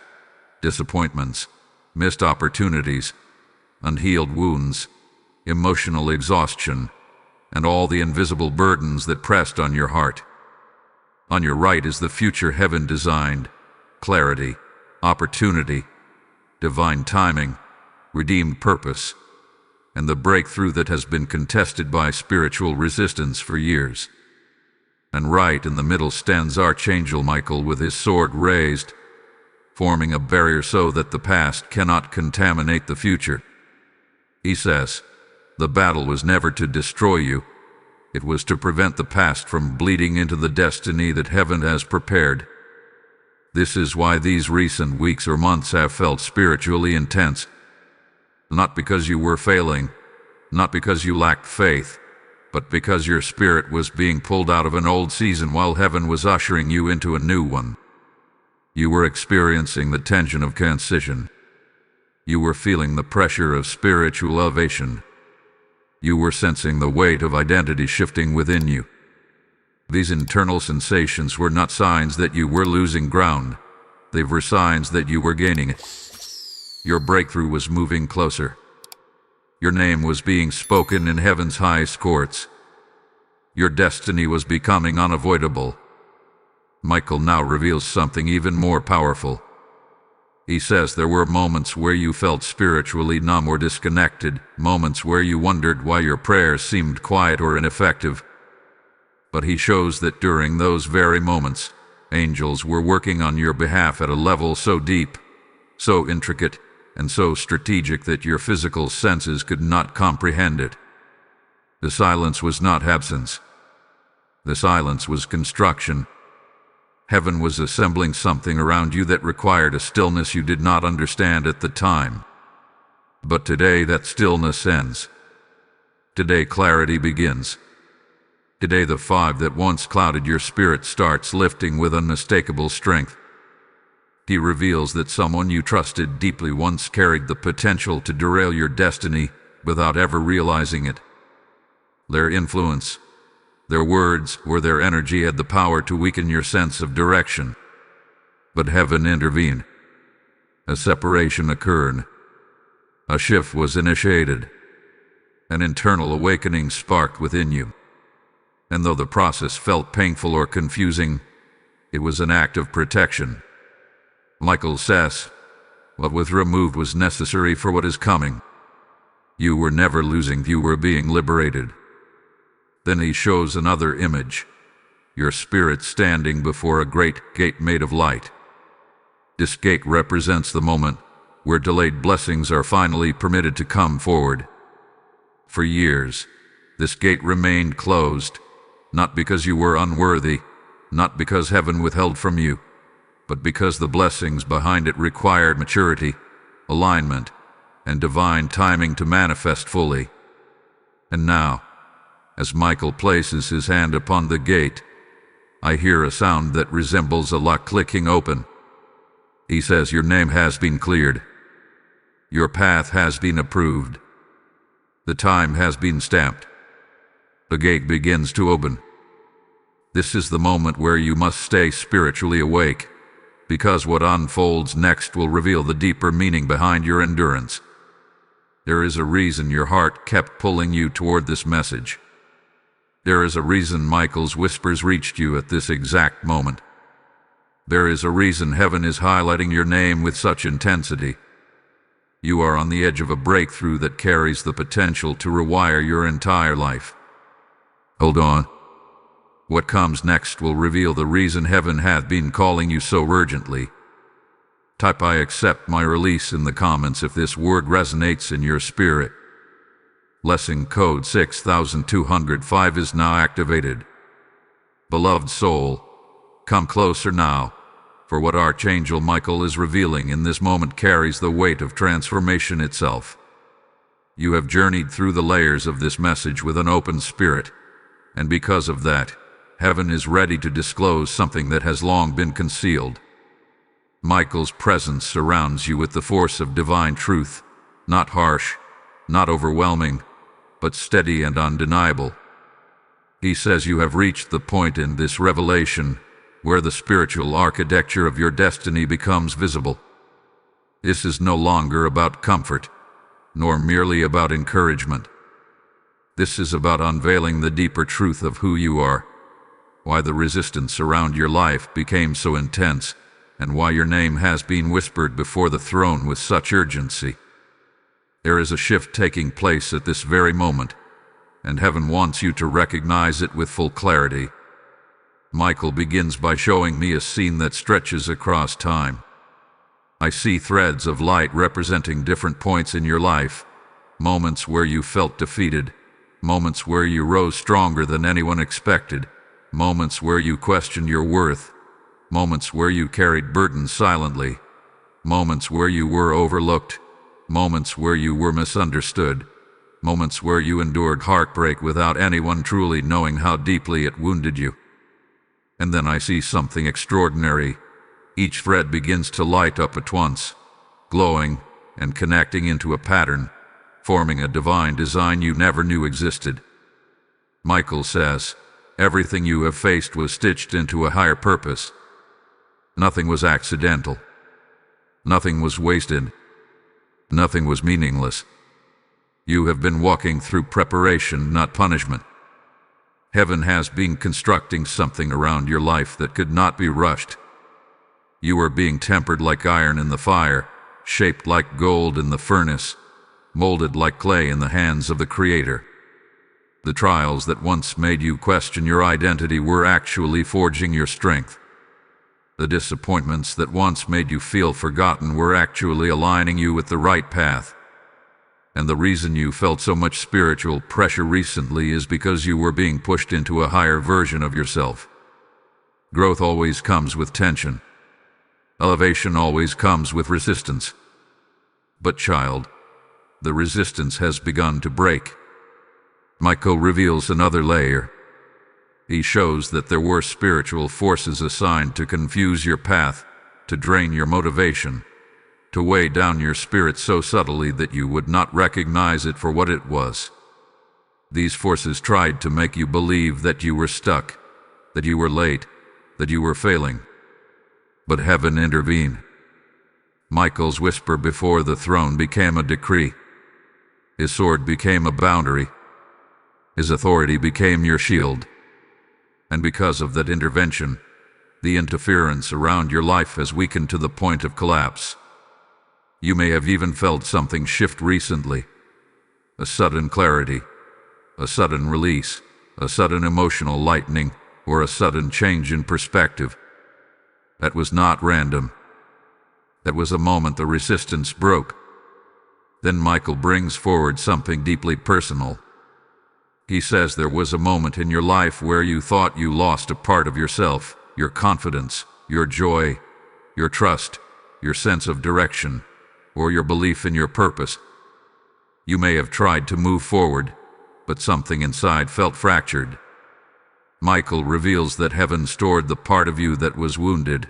disappointments, missed opportunities, unhealed wounds, emotional exhaustion, and all the invisible burdens that pressed on your heart. On your right is the future heaven designed, clarity, opportunity, divine timing, redeemed purpose, and the breakthrough that has been contested by spiritual resistance for years. And right in the middle stands Archangel Michael with his sword raised, forming a barrier so that the past cannot contaminate the future. He says, "The battle was never to destroy you. It was to prevent the past from bleeding into the destiny that heaven has prepared." This is why these recent weeks or months have felt spiritually intense. Not because you were failing, not because you lacked faith, but because your spirit was being pulled out of an old season while heaven was ushering you into a new one. You were experiencing the tension of transition. You were feeling the pressure of spiritual elevation. You were sensing the weight of identity shifting within you. These internal sensations were not signs that you were losing ground. They were signs that you were gaining it. Your breakthrough was moving closer. Your name was being spoken in heaven's highest courts. Your destiny was becoming unavoidable. Michael now reveals something even more powerful. He says there were moments where you felt spiritually numb or disconnected, moments where you wondered why your prayers seemed quiet or ineffective. But he shows that during those very moments, angels were working on your behalf at a level so deep, so intricate, and so strategic that your physical senses could not comprehend it. The silence was not absence. The silence was construction. Heaven was assembling something around you that required a stillness you did not understand at the time. But today that stillness ends. Today clarity begins. Today the fog that once clouded your spirit starts lifting with unmistakable strength. He reveals that someone you trusted deeply once carried the potential to derail your destiny without ever realizing it. Their influence, their words, or their energy had the power to weaken your sense of direction. But heaven intervened. A separation occurred. A shift was initiated. An internal awakening sparked within you. And though the process felt painful or confusing, it was an act of protection. Michael says, what was removed was necessary for what is coming. You were never losing, you were being liberated. Then he shows another image, your spirit standing before a great gate made of light. This gate represents the moment where delayed blessings are finally permitted to come forward. For years, this gate remained closed, not because you were unworthy, not because heaven withheld from you, but because the blessings behind it required maturity, alignment, and divine timing to manifest fully. And now, as Michael places his hand upon the gate, I hear a sound that resembles a lock clicking open. He says, your name has been cleared. Your path has been approved. The time has been stamped. The gate begins to open. This is the moment where you must stay spiritually awake, because what unfolds next will reveal the deeper meaning behind your endurance. There is a reason your heart kept pulling you toward this message. There is a reason Michael's whispers reached you at this exact moment. There is a reason heaven is highlighting your name with such intensity. You are on the edge of a breakthrough that carries the potential to rewire your entire life. Hold on. What comes next will reveal the reason heaven hath been calling you so urgently. Type I accept my release in the comments if this word resonates in your spirit. Blessing code 6205 is now activated. Beloved soul, come closer now, for what Archangel Michael is revealing in this moment carries the weight of transformation itself. You have journeyed through the layers of this message with an open spirit, and because of that, heaven is ready to disclose something that has long been concealed. Michael's presence surrounds you with the force of divine truth, not harsh, not overwhelming, but steady and undeniable. He says you have reached the point in this revelation where the spiritual architecture of your destiny becomes visible. This is no longer about comfort, nor merely about encouragement. This is about unveiling the deeper truth of who you are, why the resistance around your life became so intense, and why your name has been whispered before the throne with such urgency. There is a shift taking place at this very moment, and heaven wants you to recognize it with full clarity. Michael begins by showing me a scene that stretches across time. I see threads of light representing different points in your life, moments where you felt defeated, moments where you rose stronger than anyone expected, moments where you questioned your worth, moments where you carried burdens silently, moments where you were overlooked, moments where you were misunderstood, Moments where you endured heartbreak without anyone truly knowing how deeply it wounded you. And then I see something extraordinary. Each thread begins to light up at once, glowing and connecting into a pattern, forming a divine design you never knew existed. Michael says, everything you have faced was stitched into a higher purpose. Nothing was accidental. Nothing was wasted. Nothing was meaningless. You have been walking through preparation, not punishment. Heaven has been constructing something around your life that could not be rushed. You are being tempered like iron in the fire, shaped like gold in the furnace, molded like clay in the hands of the Creator. The trials that once made you question your identity were actually forging your strength. The disappointments that once made you feel forgotten were actually aligning you with the right path. And the reason you felt so much spiritual pressure recently is because you were being pushed into a higher version of yourself. Growth always comes with tension. Elevation always comes with resistance. But child, the resistance has begun to break. Michael reveals another layer. He shows that there were spiritual forces assigned to confuse your path, to drain your motivation, to weigh down your spirit so subtly that you would not recognize it for what it was. These forces tried to make you believe that you were stuck, that you were late, that you were failing. But heaven intervened. Michael's whisper before the throne became a decree. His sword became a boundary. His authority became your shield. And because of that intervention, the interference around your life has weakened to the point of collapse. You may have even felt something shift recently. A sudden clarity, a sudden release, a sudden emotional lightening, or a sudden change in perspective. That was not random. That was a moment the resistance broke. Then Michael brings forward something deeply personal. He says there was a moment in your life where you thought you lost a part of yourself, your confidence, your joy, your trust, your sense of direction, or your belief in your purpose. You may have tried to move forward, but something inside felt fractured. Michael reveals that heaven stored the part of you that was wounded,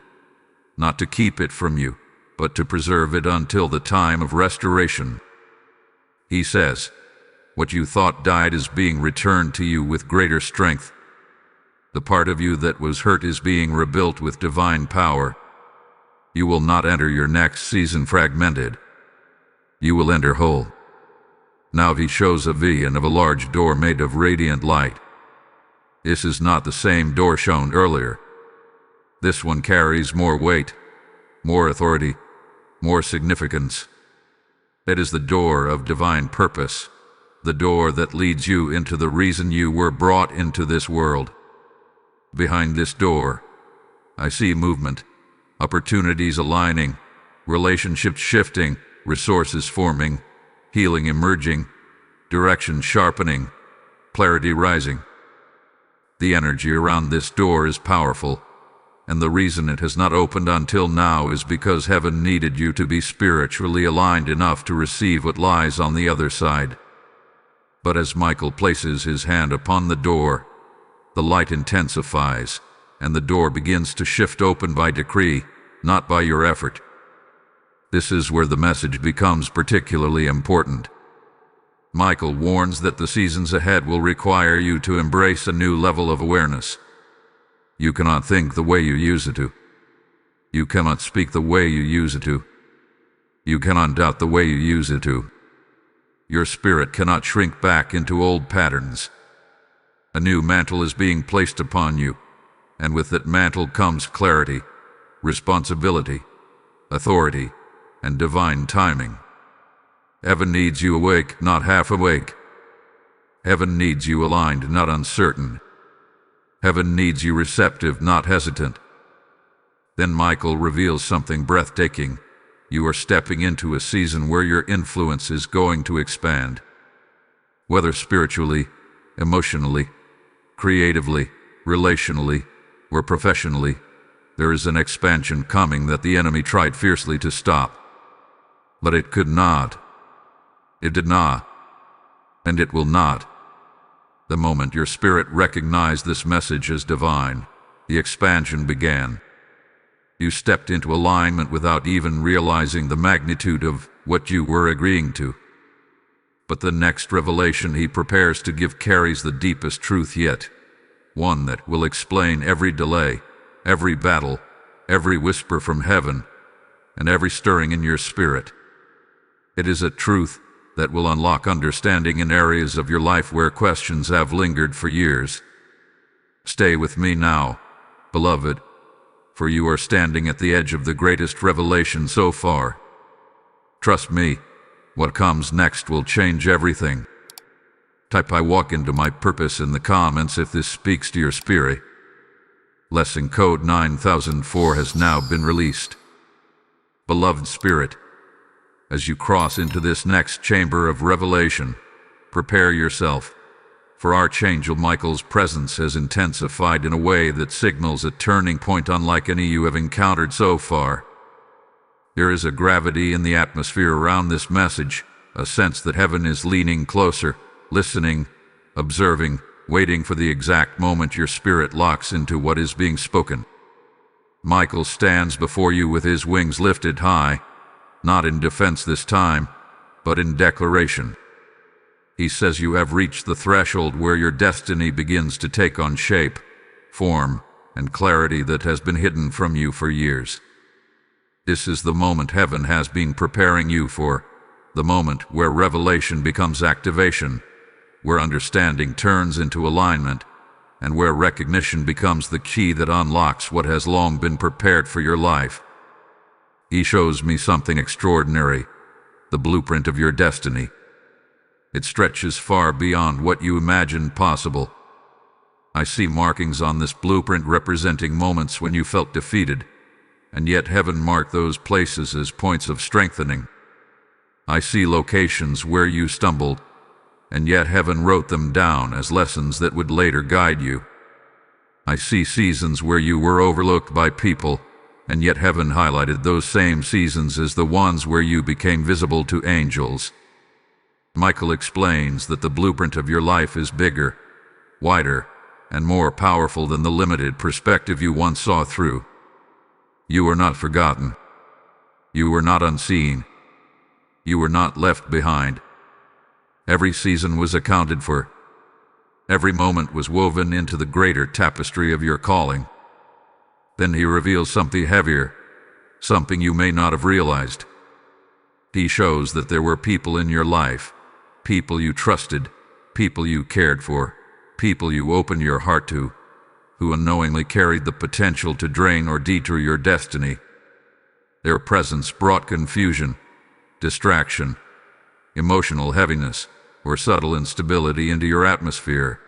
not to keep it from you, but to preserve it until the time of restoration. He says, what you thought died is being returned to you with greater strength. The part of you that was hurt is being rebuilt with divine power. You will not enter your next season fragmented. You will enter whole. Now he shows a vision of a large door made of radiant light. This is not the same door shown earlier. This one carries more weight, more authority, more significance. It is the door of divine purpose, the door that leads you into the reason you were brought into this world. Behind this door, I see movement, opportunities aligning, relationships shifting, resources forming, healing emerging, direction sharpening, clarity rising. The energy around this door is powerful, and the reason it has not opened until now is because heaven needed you to be spiritually aligned enough to receive what lies on the other side. But as Michael places his hand upon the door, the light intensifies, and the door begins to shift open by decree, not by your effort. This is where the message becomes particularly important. Michael warns that the seasons ahead will require you to embrace a new level of awareness. You cannot think the way you used to. You cannot speak the way you used to. You cannot doubt the way you used to. Your spirit cannot shrink back into old patterns. A new mantle is being placed upon you, and with that mantle comes clarity, responsibility, authority, and divine timing. Heaven needs you awake, not half awake. Heaven needs you aligned, not uncertain. Heaven needs you receptive, not hesitant. Then Michael reveals something breathtaking. You are stepping into a season where your influence is going to expand. Whether spiritually, emotionally, creatively, relationally, or professionally, there is an expansion coming that the enemy tried fiercely to stop. But it could not. It did not. and it will not. The moment your spirit recognized this message as divine, the expansion began. You stepped into alignment without even realizing the magnitude of what you were agreeing to. But the next revelation he prepares to give carries the deepest truth yet, one that will explain every delay, every battle, every whisper from heaven, and every stirring in your spirit. It is a truth that will unlock understanding in areas of your life where questions have lingered for years. Stay with me now, beloved, for you are standing at the edge of the greatest revelation so far. Trust me, what comes next will change everything. Type "I walk into my purpose" in the comments if this speaks to your spirit. Lesson code 9004 has now been released. Beloved spirit, as you cross into this next chamber of revelation, prepare yourself, for Archangel Michael's presence has intensified in a way that signals a turning point unlike any you have encountered so far. There is a gravity in the atmosphere around this message, a sense that heaven is leaning closer, listening, observing, waiting for the exact moment your spirit locks into what is being spoken. Michael stands before you with his wings lifted high, not in defense this time, but in declaration. He says you have reached the threshold where your destiny begins to take on shape, form, and clarity that has been hidden from you for years. This is the moment heaven has been preparing you for, the moment where revelation becomes activation, where understanding turns into alignment, and where recognition becomes the key that unlocks what has long been prepared for your life. He shows me something extraordinary, the blueprint of your destiny. It stretches far beyond what you imagined possible. I see markings on this blueprint representing moments when you felt defeated, and yet heaven marked those places as points of strengthening. I see locations where you stumbled, and yet heaven wrote them down as lessons that would later guide you. I see seasons where you were overlooked by people, and yet heaven highlighted those same seasons as the ones where you became visible to angels. Michael explains that the blueprint of your life is bigger, wider, and more powerful than the limited perspective you once saw through. You were not forgotten. You were not unseen. You were not left behind. Every season was accounted for. Every moment was woven into the greater tapestry of your calling. Then he reveals something heavier, something you may not have realized. He shows that there were people in your life, people you trusted, people you cared for, people you opened your heart to, who unknowingly carried the potential to drain or detour your destiny. Their presence brought confusion, distraction, emotional heaviness, or subtle instability into your atmosphere.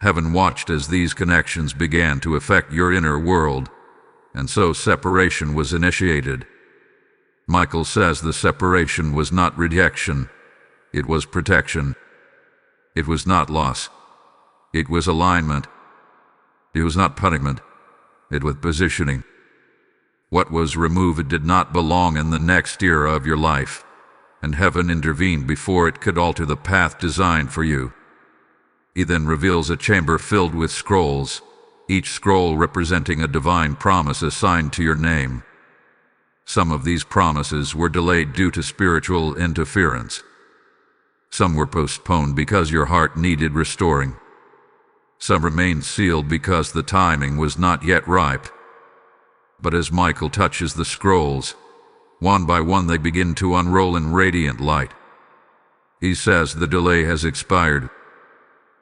Heaven watched as these connections began to affect your inner world, and so separation was initiated. Michael says the separation was not rejection, it was protection. It was not loss, it was alignment. It was not punishment, it was positioning. What was removed did not belong in the next era of your life, and heaven intervened before it could alter the path designed for you. He then reveals a chamber filled with scrolls, each scroll representing a divine promise assigned to your name. Some of these promises were delayed due to spiritual interference. Some were postponed because your heart needed restoring. Some remained sealed because the timing was not yet ripe. But as Michael touches the scrolls, one by one they begin to unroll in radiant light. He says the delay has expired.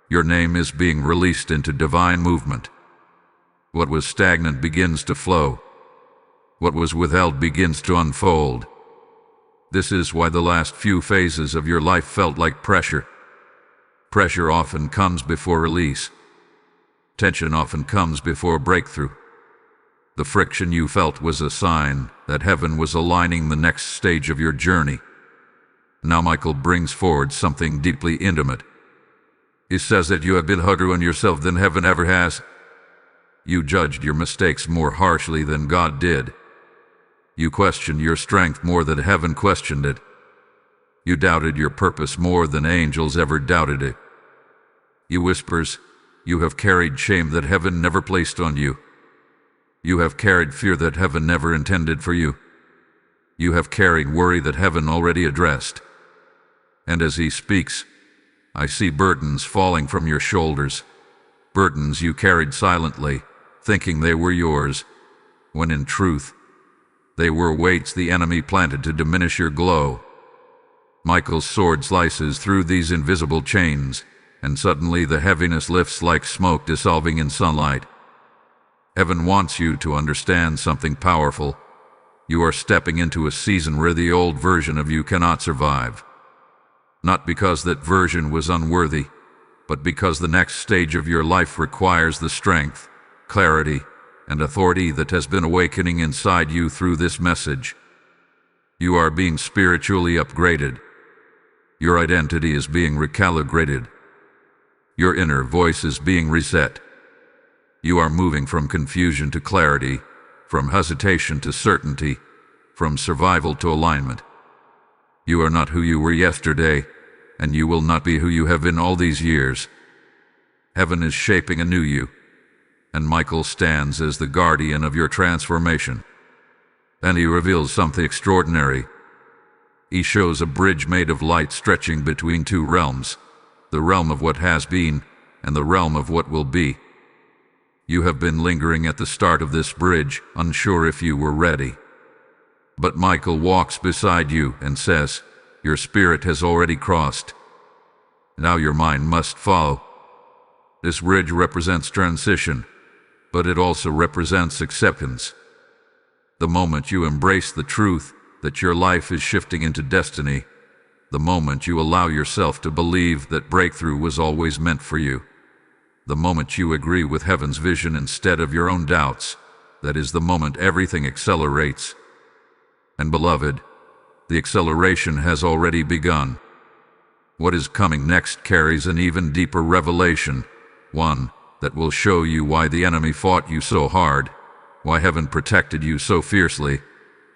Your name is being released into divine movement. What was stagnant begins to flow. What was withheld begins to unfold. This is why the last few phases of your life felt like pressure. Pressure often comes before release. Tension often comes before breakthrough. The friction you felt was a sign that heaven was aligning the next stage of your journey. Now Michael brings forward something deeply intimate. He says that you have been harder on yourself than heaven ever has. You judged your mistakes more harshly than God did. You questioned your strength more than heaven questioned it. You doubted your purpose more than angels ever doubted it. You whispers, you have carried shame that heaven never placed on you. You have carried fear that heaven never intended for you. You have carried worry that heaven already addressed. And as he speaks, I see burdens falling from your shoulders, burdens you carried silently, thinking they were yours, when in truth, they were weights the enemy planted to diminish your glow. Michael's sword slices through these invisible chains, and suddenly the heaviness lifts like smoke dissolving in sunlight. Heaven wants you to understand something powerful. You are stepping into a season where the old version of you cannot survive. Not because that version was unworthy, but because the next stage of your life requires the strength, clarity, and authority that has been awakening inside you through this message. You are being spiritually upgraded. Your identity is being recalibrated. Your inner voice is being reset. You are moving from confusion to clarity, from hesitation to certainty, from survival to alignment. You are not who you were yesterday, and you will not be who you have been all these years. Heaven is shaping a new you, and Michael stands as the guardian of your transformation. And he reveals something extraordinary. He shows a bridge made of light stretching between two realms, the realm of what has been and the realm of what will be. You have been lingering at the start of this bridge, unsure if you were ready. But Michael walks beside you and says, your spirit has already crossed. Now your mind must follow. This bridge represents transition, but it also represents acceptance. The moment you embrace the truth that your life is shifting into destiny, the moment you allow yourself to believe that breakthrough was always meant for you, the moment you agree with heaven's vision instead of your own doubts, that is the moment everything accelerates. And beloved, the acceleration has already begun. What is coming next carries an even deeper revelation, one that will show you why the enemy fought you so hard, why heaven protected you so fiercely,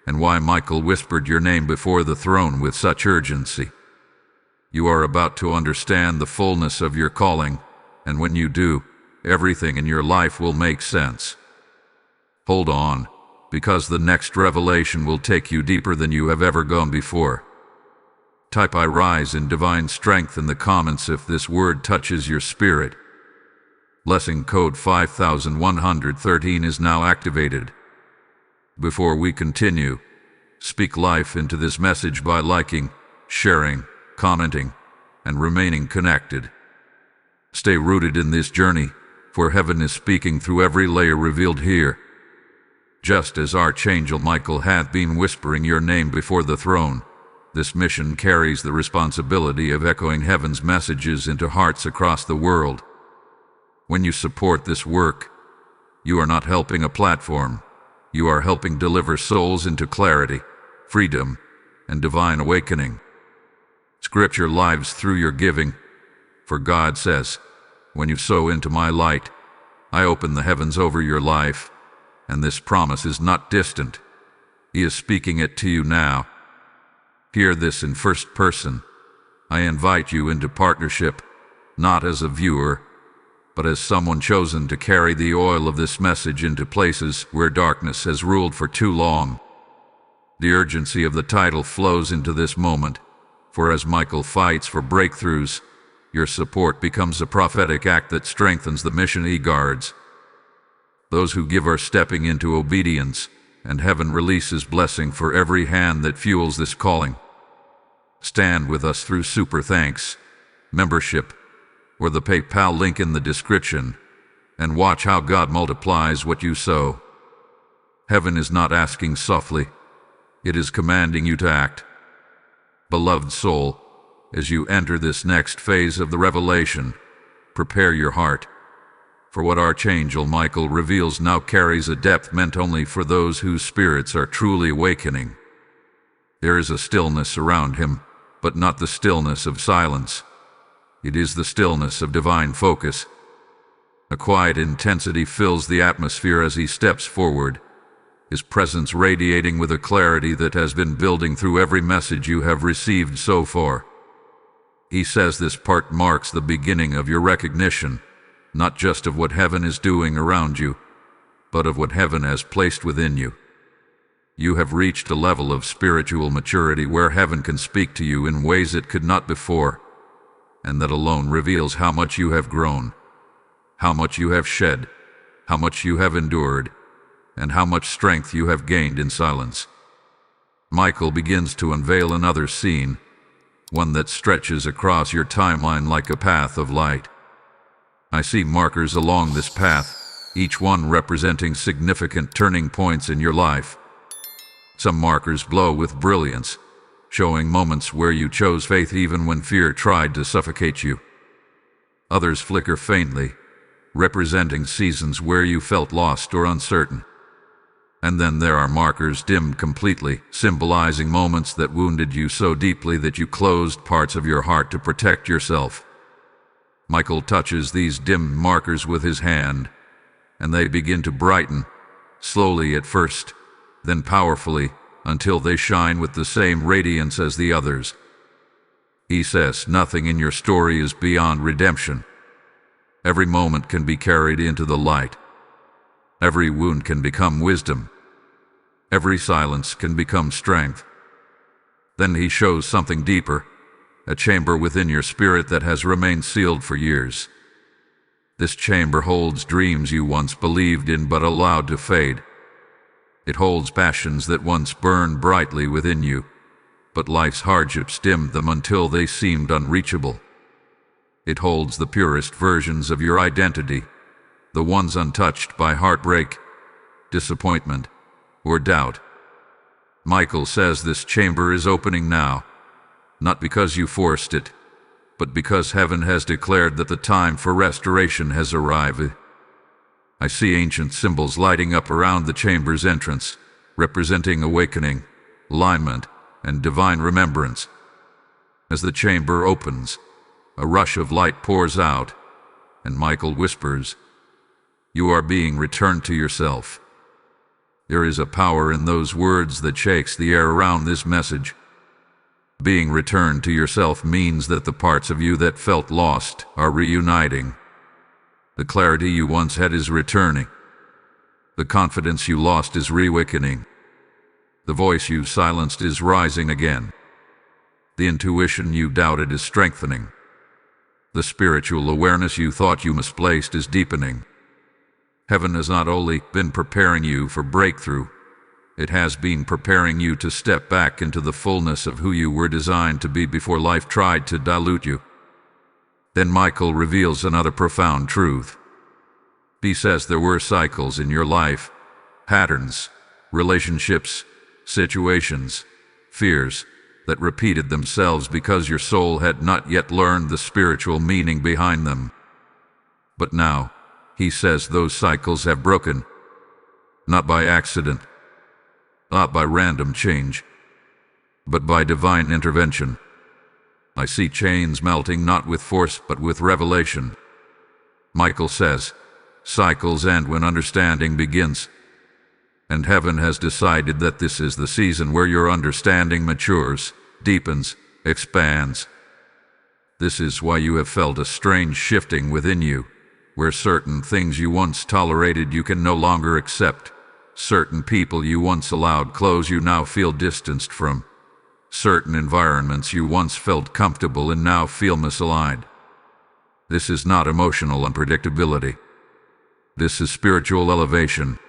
and why Michael whispered your name before the throne with such urgency. You are about to understand the fullness of your calling, and when you do, everything in your life will make sense. Hold on, because the next revelation will take you deeper than you have ever gone before. Type I rise in divine strength in the comments if this word touches your spirit. Blessing code 5113 is now activated. Before we continue, speak life into this message by liking, sharing, commenting, and remaining connected. Stay rooted in this journey, for heaven is speaking through every layer revealed here. Just as Archangel Michael hath been whispering your name before the throne, this mission carries the responsibility of echoing heaven's messages into hearts across the world. When you support this work, you are not helping a platform. You are helping deliver souls into clarity, freedom, and divine awakening. Scripture lives through your giving, for God says, when you sow into my light, I open the heavens over your life, and this promise is not distant. He is speaking it to you now. Hear this in first person. I invite you into partnership, not as a viewer, but as someone chosen to carry the oil of this message into places where darkness has ruled for too long. The urgency of the title flows into this moment, for as Michael fights for breakthroughs, your support becomes a prophetic act that strengthens the mission he guards. Those who give are stepping into obedience, and heaven releases blessing for every hand that fuels this calling. Stand with us through super thanks, membership, or the PayPal link in the description, and watch how God multiplies what you sow. Heaven is not asking softly, it is commanding you to act. Beloved soul, as you enter this next phase of the revelation, prepare your heart, for what Archangel Michael reveals now carries a depth meant only for those whose spirits are truly awakening. There is a stillness around him, but not the stillness of silence. It is the stillness of divine focus. A quiet intensity fills the atmosphere as he steps forward, his presence radiating with a clarity that has been building through every message you have received so far. He says this part marks the beginning of your recognition, not just of what heaven is doing around you, but of what heaven has placed within you. You have reached a level of spiritual maturity where heaven can speak to you in ways it could not before, and that alone reveals how much you have grown, how much you have shed, how much you have endured, and how much strength you have gained in silence. Michael begins to unveil another scene, one that stretches across your timeline like a path of light. I see markers along this path, each one representing significant turning points in your life. Some markers glow with brilliance, showing moments where you chose faith even when fear tried to suffocate you. Others flicker faintly, representing seasons where you felt lost or uncertain. And then there are markers dimmed completely, symbolizing moments that wounded you so deeply that you closed parts of your heart to protect yourself. Michael touches these dim markers with his hand, and they begin to brighten, slowly at first, then powerfully, until they shine with the same radiance as the others. He says, nothing in your story is beyond redemption. Every moment can be carried into the light. Every wound can become wisdom. Every silence can become strength. Then he shows something deeper, a chamber within your spirit that has remained sealed for years. This chamber holds dreams you once believed in but allowed to fade. It holds passions that once burned brightly within you, but life's hardships dimmed them until they seemed unreachable. It holds the purest versions of your identity, the ones untouched by heartbreak, disappointment, or doubt. Michael says this chamber is opening now, not because you forced it, but because heaven has declared that the time for restoration has arrived. I see ancient symbols lighting up around the chamber's entrance, representing awakening, alignment, and divine remembrance. As the chamber opens, a rush of light pours out, and Michael whispers, "You are being returned to yourself." There is a power in those words that shakes the air around this message. Being returned to yourself means that the parts of you that felt lost are reuniting. The clarity you once had is returning. The confidence you lost is reawakening. The voice you silenced is rising again. The intuition you doubted is strengthening. The spiritual awareness you thought you misplaced is deepening. Heaven has not only been preparing you for breakthrough, it has been preparing you to step back into the fullness of who you were designed to be before life tried to dilute you. Then Michael reveals another profound truth. He says there were cycles in your life, patterns, relationships, situations, fears, that repeated themselves because your soul had not yet learned the spiritual meaning behind them. But now, he says those cycles have broken, not by accident, not by random change, but by divine intervention. I see chains melting not with force but with revelation. Michael says, cycles end when understanding begins. And heaven has decided that this is the season where your understanding matures, deepens, expands. This is why you have felt a strange shifting within you, where certain things you once tolerated you can no longer accept. Certain people you once allowed close you now feel distanced from. Certain environments you once felt comfortable in now feel misaligned. This is not emotional unpredictability. This is spiritual elevation.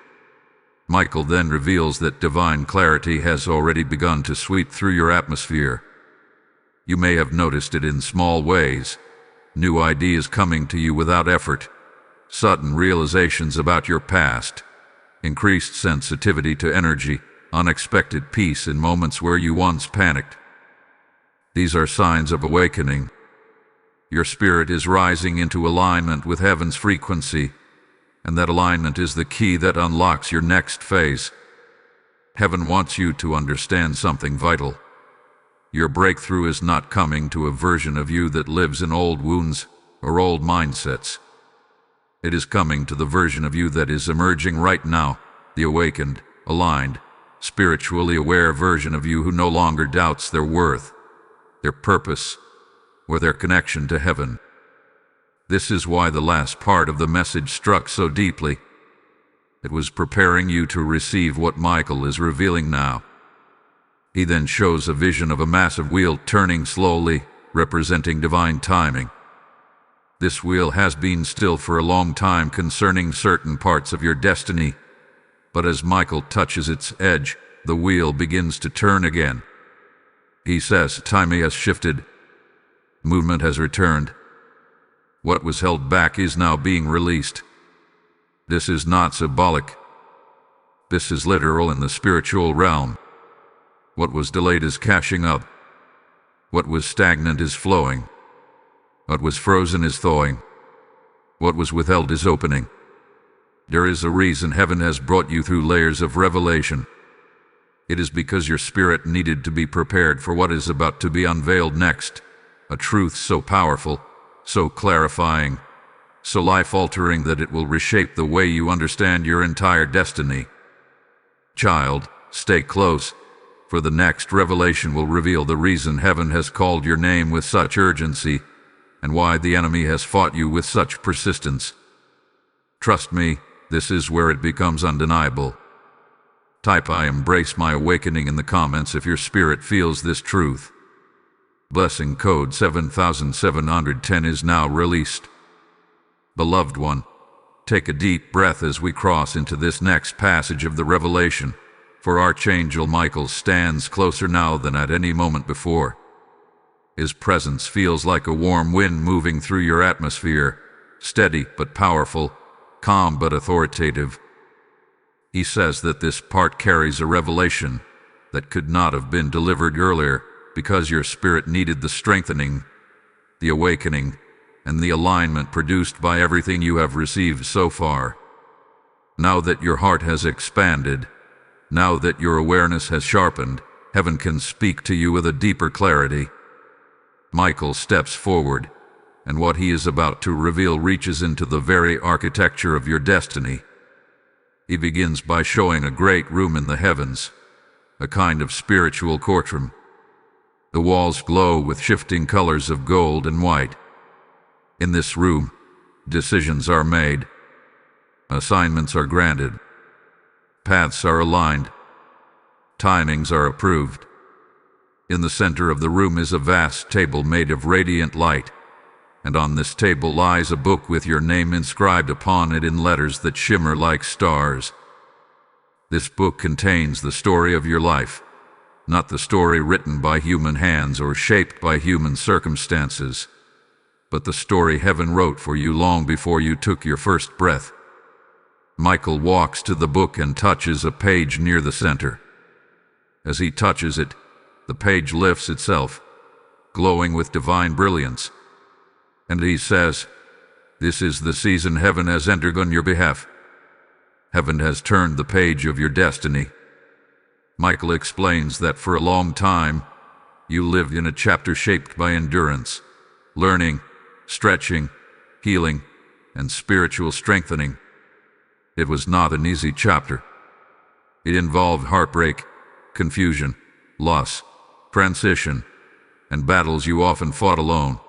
Michael then reveals that divine clarity has already begun to sweep through your atmosphere. You may have noticed it in small ways. New ideas coming to you without effort. Sudden realizations about your past. Increased sensitivity to energy. Unexpected peace in moments where you once panicked. These are signs of awakening. Your spirit is rising into alignment with heaven's frequency, and that alignment is the key that unlocks your next phase. Heaven wants you to understand something vital. Your breakthrough is not coming to a version of you that lives in old wounds or old mindsets. It is coming to the version of you that is emerging right now, the awakened, aligned, spiritually aware version of you who no longer doubts their worth, their purpose, or their connection to heaven. This is why the last part of the message struck so deeply. It was preparing you to receive what Michael is revealing now. He then shows a vision of a massive wheel turning slowly, representing divine timing. This wheel has been still for a long time concerning certain parts of your destiny, but as Michael touches its edge, the wheel begins to turn again. He says timing has shifted, movement has returned. What was held back is now being released. This is not symbolic. This is literal in the spiritual realm. What was delayed is cashing up. What was stagnant is flowing. What was frozen is thawing. What was withheld is opening. There is a reason heaven has brought you through layers of revelation. It is because your spirit needed to be prepared for what is about to be unveiled next, a truth so powerful, so clarifying, so life-altering that it will reshape the way you understand your entire destiny. Child, stay close, for the next revelation will reveal the reason heaven has called your name with such urgency, and why the enemy has fought you with such persistence. Trust me, this is where it becomes undeniable. Type "I embrace my awakening" in the comments if your spirit feels this truth. Blessing code 7710 is now released. Beloved one, take a deep breath as we cross into this next passage of the revelation, for Archangel Michael stands closer now than at any moment before. His presence feels like a warm wind moving through your atmosphere, steady but powerful, calm but authoritative. He says that this part carries a revelation that could not have been delivered earlier because your spirit needed the strengthening, the awakening, and the alignment produced by everything you have received so far. Now that your heart has expanded, now that your awareness has sharpened, heaven can speak to you with a deeper clarity. Michael steps forward, and what he is about to reveal reaches into the very architecture of your destiny. He begins by showing a great room in the heavens, a kind of spiritual courtroom. The walls glow with shifting colors of gold and white. In this room, decisions are made, assignments are granted, paths are aligned, timings are approved. In the center of the room is a vast table made of radiant light, and on this table lies a book with your name inscribed upon it in letters that shimmer like stars. This book contains the story of your life, not the story written by human hands or shaped by human circumstances, but the story heaven wrote for you long before you took your first breath. Michael walks to the book and touches a page near the center. As he touches it, the page lifts itself, glowing with divine brilliance. And he says, "This is the season heaven has entered on your behalf. Heaven has turned the page of your destiny." Michael explains that for a long time, you lived in a chapter shaped by endurance, learning, stretching, healing, and spiritual strengthening. It was not an easy chapter. It involved heartbreak, confusion, loss, transition, and battles you often fought alone.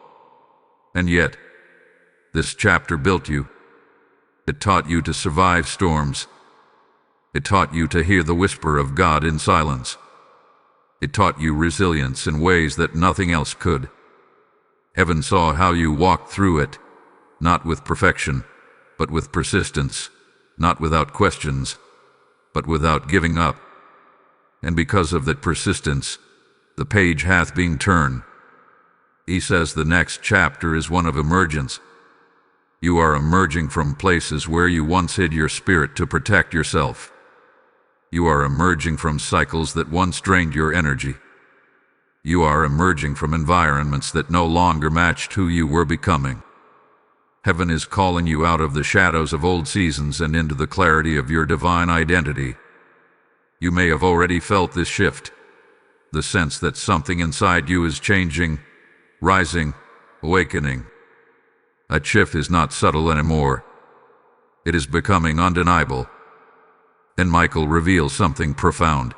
And yet, this chapter built you. It taught you to survive storms. It taught you to hear the whisper of God in silence. It taught you resilience in ways that nothing else could. Heaven saw how you walked through it, not with perfection, but with persistence, not without questions, but without giving up. And because of that persistence, the page hath been turned. He says the next chapter is one of emergence. You are emerging from places where you once hid your spirit to protect yourself. You are emerging from cycles that once drained your energy. You are emerging from environments that no longer matched who you were becoming. Heaven is calling you out of the shadows of old seasons and into the clarity of your divine identity. You may have already felt this shift, the sense that something inside you is changing, rising, awakening. That shift is not subtle anymore. It is becoming undeniable. And Michael reveals something profound.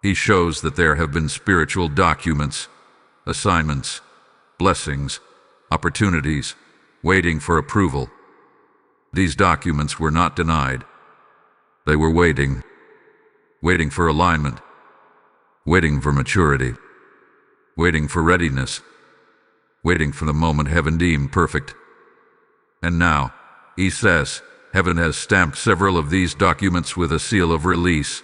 He shows that there have been spiritual documents, assignments, blessings, opportunities, waiting for approval. These documents were not denied. They were waiting for alignment, waiting for maturity, waiting for readiness, waiting for the moment heaven deemed perfect. And now, he says, heaven has stamped several of these documents with a seal of release.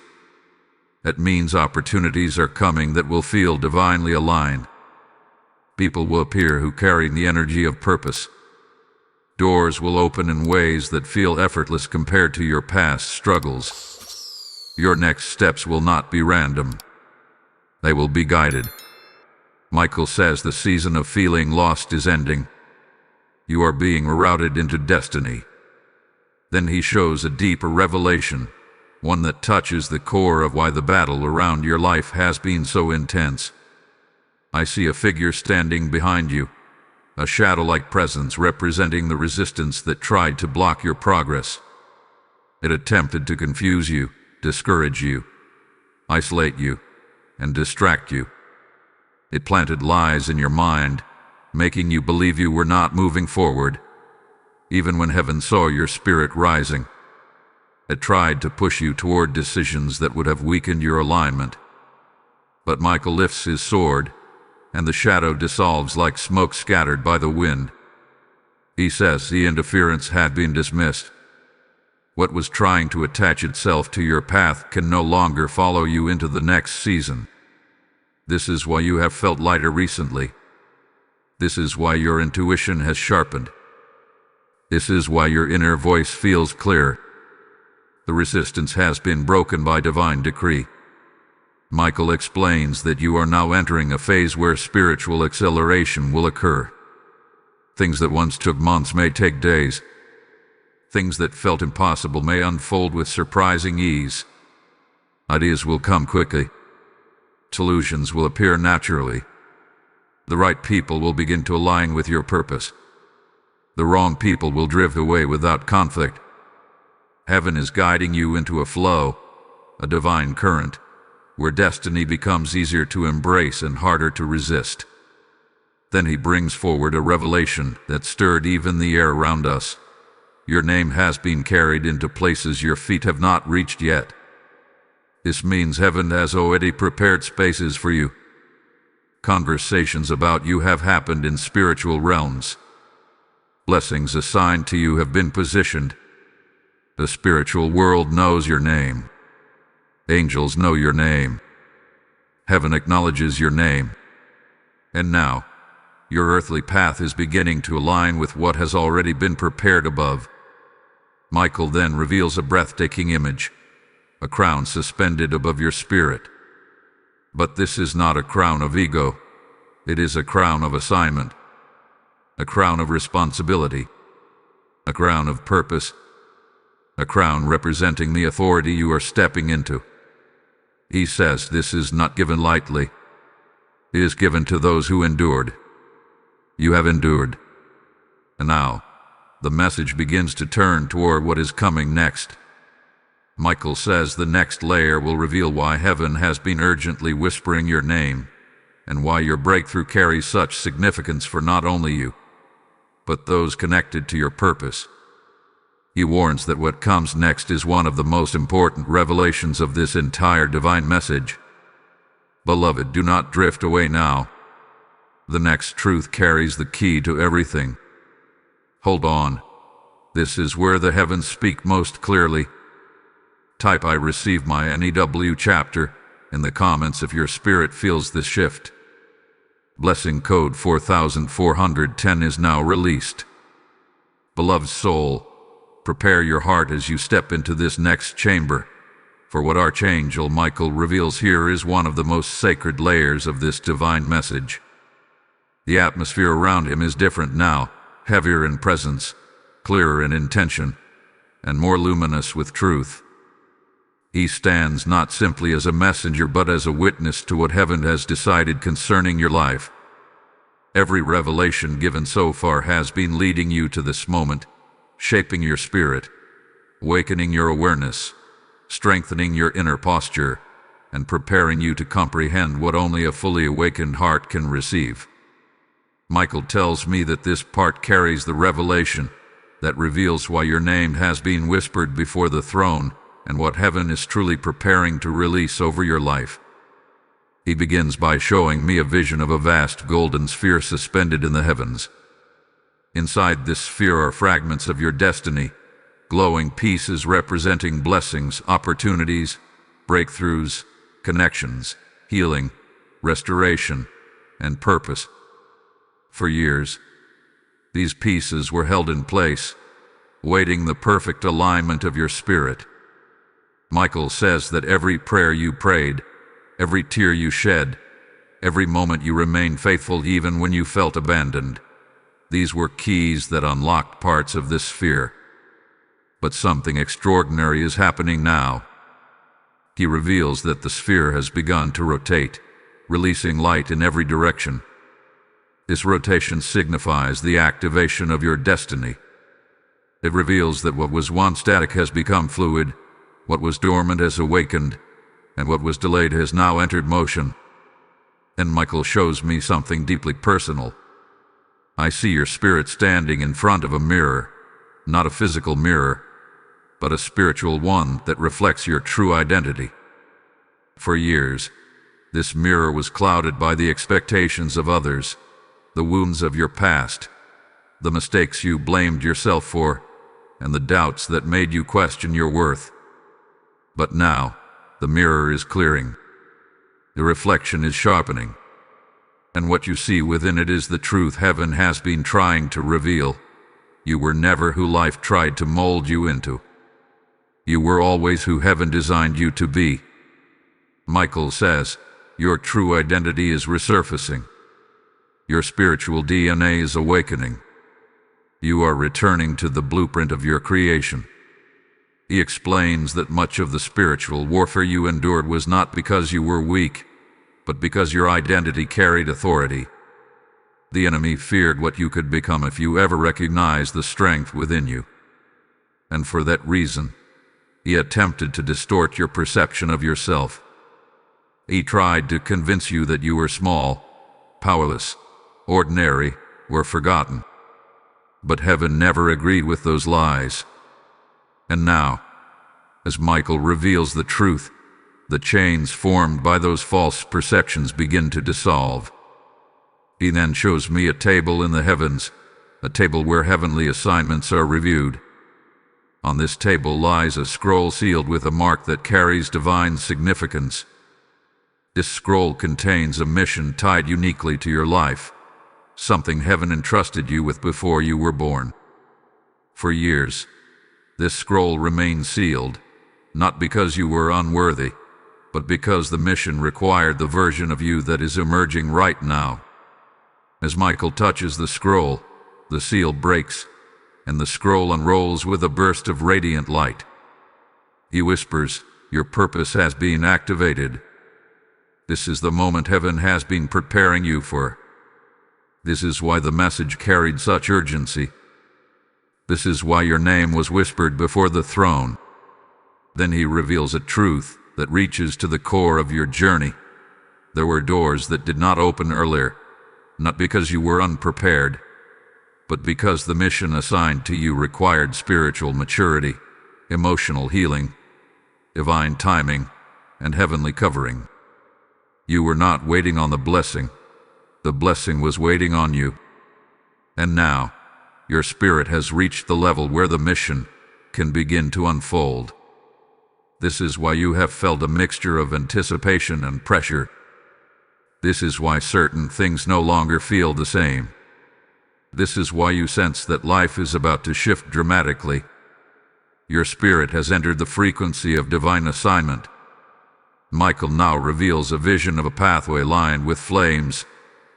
That means opportunities are coming that will feel divinely aligned. People will appear who carry the energy of purpose. Doors will open in ways that feel effortless compared to your past struggles. Your next steps will not be random. They will be guided. Michael says the season of feeling lost is ending. You are being rerouted into destiny. Then he shows a deeper revelation, one that touches the core of why the battle around your life has been so intense. I see a figure standing behind you, a shadow-like presence representing the resistance that tried to block your progress. It attempted to confuse you, discourage you, isolate you, and distract you. It planted lies in your mind, making you believe you were not moving forward, even when heaven saw your spirit rising. It tried to push you toward decisions that would have weakened your alignment. But Michael lifts his sword, and the shadow dissolves like smoke scattered by the wind. He says the interference had been dismissed. What was trying to attach itself to your path can no longer follow you into the next season. This is why you have felt lighter recently. This is why your intuition has sharpened. This is why your inner voice feels clear. The resistance has been broken by divine decree. Michael explains that you are now entering a phase where spiritual acceleration will occur. Things that once took months may take days. Things that felt impossible may unfold with surprising ease. Ideas will come quickly. Solutions will appear naturally. The right people will begin to align with your purpose. The wrong people will drift away without conflict. Heaven is guiding you into a flow, a divine current, where destiny becomes easier to embrace and harder to resist. Then he brings forward a revelation that stirred even the air around us. Your name has been carried into places your feet have not reached yet. This means heaven has already prepared spaces for you. Conversations about you have happened in spiritual realms. Blessings assigned to you have been positioned. The spiritual world knows your name. Angels know your name. Heaven acknowledges your name. And now, your earthly path is beginning to align with what has already been prepared above. Michael then reveals a breathtaking image, a crown suspended above your spirit. But this is not a crown of ego. It is a crown of assignment, a crown of responsibility, a crown of purpose, a crown representing the authority you are stepping into. He says this is not given lightly. It is given to those who endured. You have endured. And now, the message begins to turn toward what is coming next. Michael says the next layer will reveal why heaven has been urgently whispering your name, and why your breakthrough carries such significance for not only you, but those connected to your purpose. He warns that what comes next is one of the most important revelations of this entire divine message. Beloved, do not drift away now. The next truth carries the key to everything. Hold on. This is where the heavens speak most clearly. Type "I receive my NEW chapter" in the comments if your spirit feels this shift. Blessing code 4410 is now released. Beloved soul, prepare your heart as you step into this next chamber, for what Archangel Michael reveals here is one of the most sacred layers of this divine message. The atmosphere around him is different now, heavier in presence, clearer in intention, and more luminous with truth. He stands not simply as a messenger but as a witness to what heaven has decided concerning your life. Every revelation given so far has been leading you to this moment, shaping your spirit, awakening your awareness, strengthening your inner posture, and preparing you to comprehend what only a fully awakened heart can receive. Michael tells me that this part carries the revelation that reveals why your name has been whispered before the throne and what heaven is truly preparing to release over your life. He begins by showing me a vision of a vast golden sphere suspended in the heavens. Inside this sphere are fragments of your destiny, glowing pieces representing blessings, opportunities, breakthroughs, connections, healing, restoration, and purpose. For years, these pieces were held in place, waiting the perfect alignment of your spirit. Michael says that every prayer you prayed, every tear you shed, every moment you remained faithful even when you felt abandoned, these were keys that unlocked parts of this sphere. But something extraordinary is happening now. He reveals that the sphere has begun to rotate, releasing light in every direction. This rotation signifies the activation of your destiny. It reveals that what was once static has become fluid, what was dormant has awakened, and what was delayed has now entered motion. And Michael shows me something deeply personal. I see your spirit standing in front of a mirror, not a physical mirror, but a spiritual one that reflects your true identity. For years, this mirror was clouded by the expectations of others, the wounds of your past, the mistakes you blamed yourself for, and the doubts that made you question your worth. But now, the mirror is clearing. The reflection is sharpening. And what you see within it is the truth heaven has been trying to reveal. You were never who life tried to mold you into. You were always who heaven designed you to be. Michael says, your true identity is resurfacing. Your spiritual DNA is awakening. You are returning to the blueprint of your creation. He explains that much of the spiritual warfare you endured was not because you were weak, but because your identity carried authority. The enemy feared what you could become if you ever recognized the strength within you. And for that reason, he attempted to distort your perception of yourself. He tried to convince you that you were small, powerless, ordinary, or forgotten. But heaven never agreed with those lies. And now, as Michael reveals the truth, the chains formed by those false perceptions begin to dissolve. He then shows me a table in the heavens, a table where heavenly assignments are reviewed. On this table lies a scroll sealed with a mark that carries divine significance. This scroll contains a mission tied uniquely to your life, something heaven entrusted you with before you were born. For years, this scroll remained sealed, not because you were unworthy, but because the mission required the version of you that is emerging right now. As Michael touches the scroll, the seal breaks, and the scroll unrolls with a burst of radiant light. He whispers, your purpose has been activated. This is the moment heaven has been preparing you for. This is why the message carried such urgency. This is why your name was whispered before the throne. Then he reveals a truth that reaches to the core of your journey. There were doors that did not open earlier, not because you were unprepared, but because the mission assigned to you required spiritual maturity, emotional healing, divine timing, and heavenly covering. You were not waiting on the blessing was waiting on you. And now, your spirit has reached the level where the mission can begin to unfold. This is why you have felt a mixture of anticipation and pressure. This is why certain things no longer feel the same. This is why you sense that life is about to shift dramatically. Your spirit has entered the frequency of divine assignment. Michael now reveals a vision of a pathway lined with flames,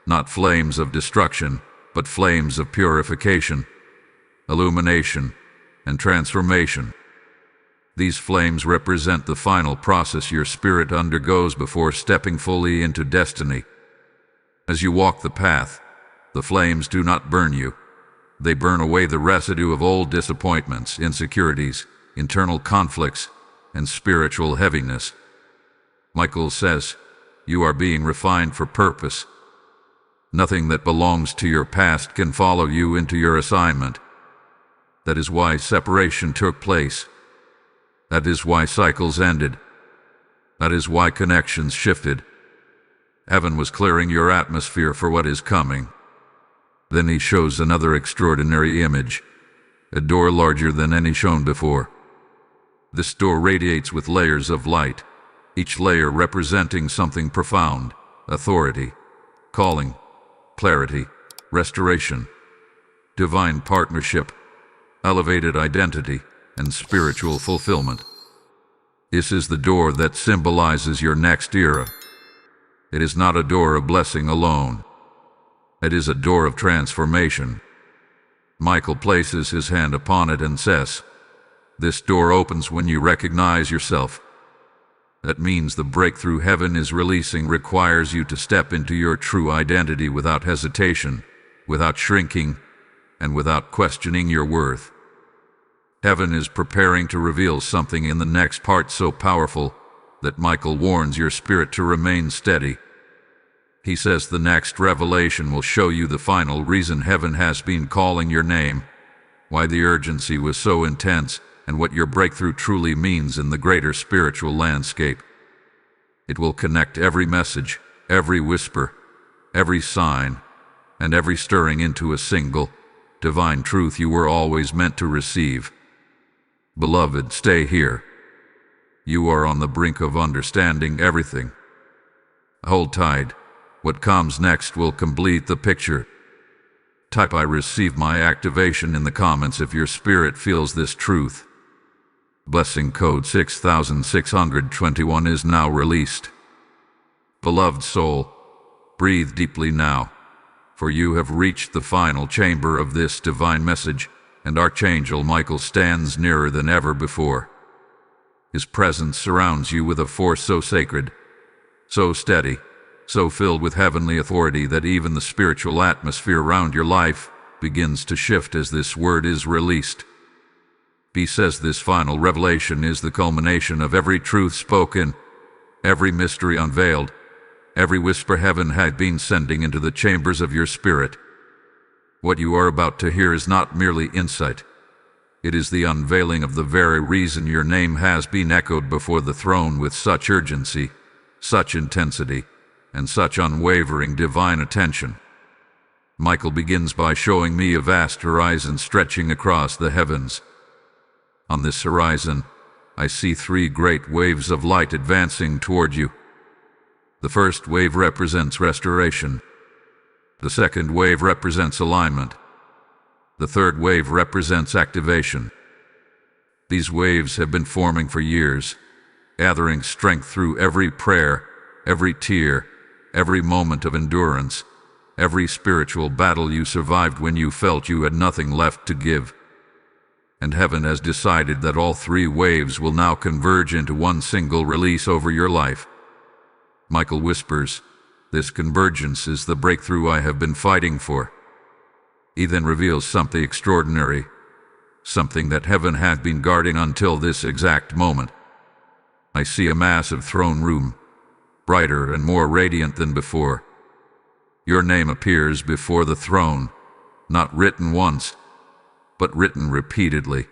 not flames of destruction, but flames of purification, illumination, and transformation. These flames represent the final process your spirit undergoes before stepping fully into destiny. As you walk the path, the flames do not burn you. They burn away the residue of old disappointments, insecurities, internal conflicts, and spiritual heaviness. Michael says, you are being refined for purpose. Nothing that belongs to your past can follow you into your assignment. That is why separation took place. That is why cycles ended. That is why connections shifted. Heaven was clearing your atmosphere for what is coming. Then he shows another extraordinary image, a door larger than any shown before. This door radiates with layers of light, each layer representing something profound: authority, calling, clarity, restoration, divine partnership, elevated identity, and spiritual fulfillment. This is the door that symbolizes your next era. It is not a door of blessing alone. It is a door of transformation. Michael places his hand upon it and says, this door opens when you recognize yourself. That means the breakthrough heaven is releasing requires you to step into your true identity without hesitation, without shrinking, and without questioning your worth. Heaven is preparing to reveal something in the next part so powerful that Michael warns your spirit to remain steady. He says the next revelation will show you the final reason heaven has been calling your name, why the urgency was so intense, and what your breakthrough truly means in the greater spiritual landscape. It will connect every message, every whisper, every sign, and every stirring into a single, divine truth you were always meant to receive. Beloved, stay here. You are on the brink of understanding everything. Hold tight. What comes next will complete the picture. Type "I receive my activation" in the comments if your spirit feels this truth. Blessing code 6621 is now released. Beloved soul, breathe deeply now, for you have reached the final chamber of this divine message, and Archangel Michael stands nearer than ever before. His presence surrounds you with a force so sacred, so steady, so filled with heavenly authority that even the spiritual atmosphere around your life begins to shift as this word is released. He says this final revelation is the culmination of every truth spoken, every mystery unveiled, every whisper heaven had been sending into the chambers of your spirit. What you are about to hear is not merely insight. It is the unveiling of the very reason your name has been echoed before the throne with such urgency, such intensity, and such unwavering divine attention. Michael begins by showing me a vast horizon stretching across the heavens. On this horizon, I see 3 great waves of light advancing toward you. The first wave represents restoration. The second wave represents alignment. The third wave represents activation. These waves have been forming for years, gathering strength through every prayer, every tear, every moment of endurance, every spiritual battle you survived when you felt you had nothing left to give. And heaven has decided that all 3 waves will now converge into one single release over your life. Michael whispers, this convergence is the breakthrough I have been fighting for. He then reveals something extraordinary, something that heaven had been guarding until this exact moment. I see a massive throne room, brighter and more radiant than before. Your name appears before the throne, not written once, but written repeatedly,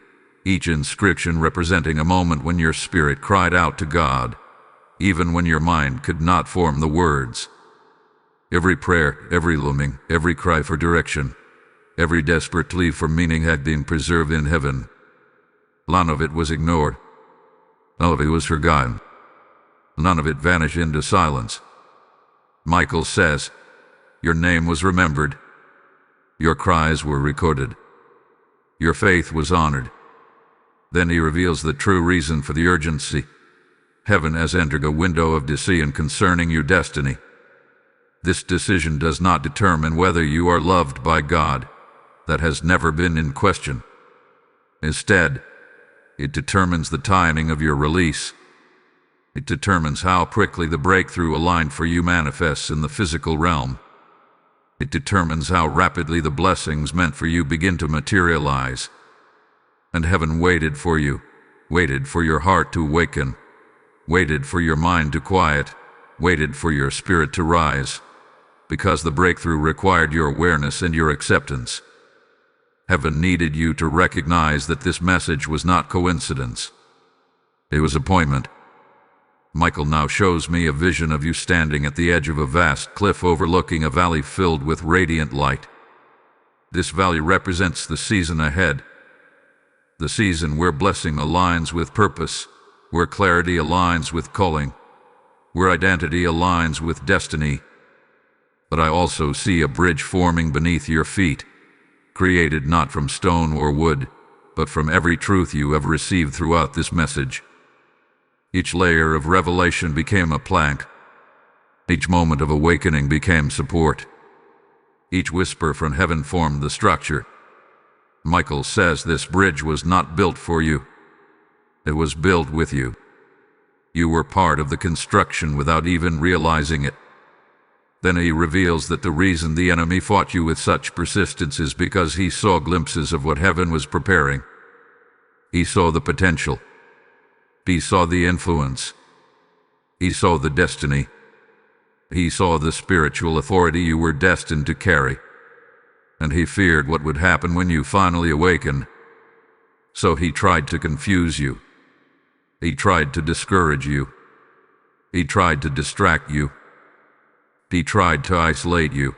each inscription representing a moment when your spirit cried out to God, even when your mind could not form the words. Every prayer, every longing, every cry for direction, every desperate plea for meaning had been preserved in heaven. None of it was ignored. None of it was forgotten. None of it vanished into silence. Michael says, your name was remembered. Your cries were recorded. Your faith was honored. Then he reveals the true reason for the urgency. Heaven has entered a window of decision concerning your destiny. This decision does not determine whether you are loved by God. That has never been in question. Instead, it determines the timing of your release. It determines how quickly the breakthrough aligned for you manifests in the physical realm. It determines how rapidly the blessings meant for you begin to materialize. And heaven waited for you, waited for your heart to awaken, waited for your mind to quiet, waited for your spirit to rise, because the breakthrough required your awareness and your acceptance. Heaven needed you to recognize that this message was not coincidence. It was appointment. Michael now shows me a vision of you standing at the edge of a vast cliff overlooking a valley filled with radiant light. This valley represents the season ahead, the season where blessing aligns with purpose, where clarity aligns with calling, where identity aligns with destiny. But I also see a bridge forming beneath your feet, created not from stone or wood, but from every truth you have received throughout this message. Each layer of revelation became a plank. Each moment of awakening became support. Each whisper from heaven formed the structure. Michael says this bridge was not built for you. It was built with you. You were part of the construction without even realizing it. Then he reveals that the reason the enemy fought you with such persistence is because he saw glimpses of what heaven was preparing. He saw the potential. He saw the influence. He saw the destiny. He saw the spiritual authority you were destined to carry. And he feared what would happen when you finally awakened. So he tried to confuse you. He tried to discourage you. He tried to distract you. He tried to isolate you.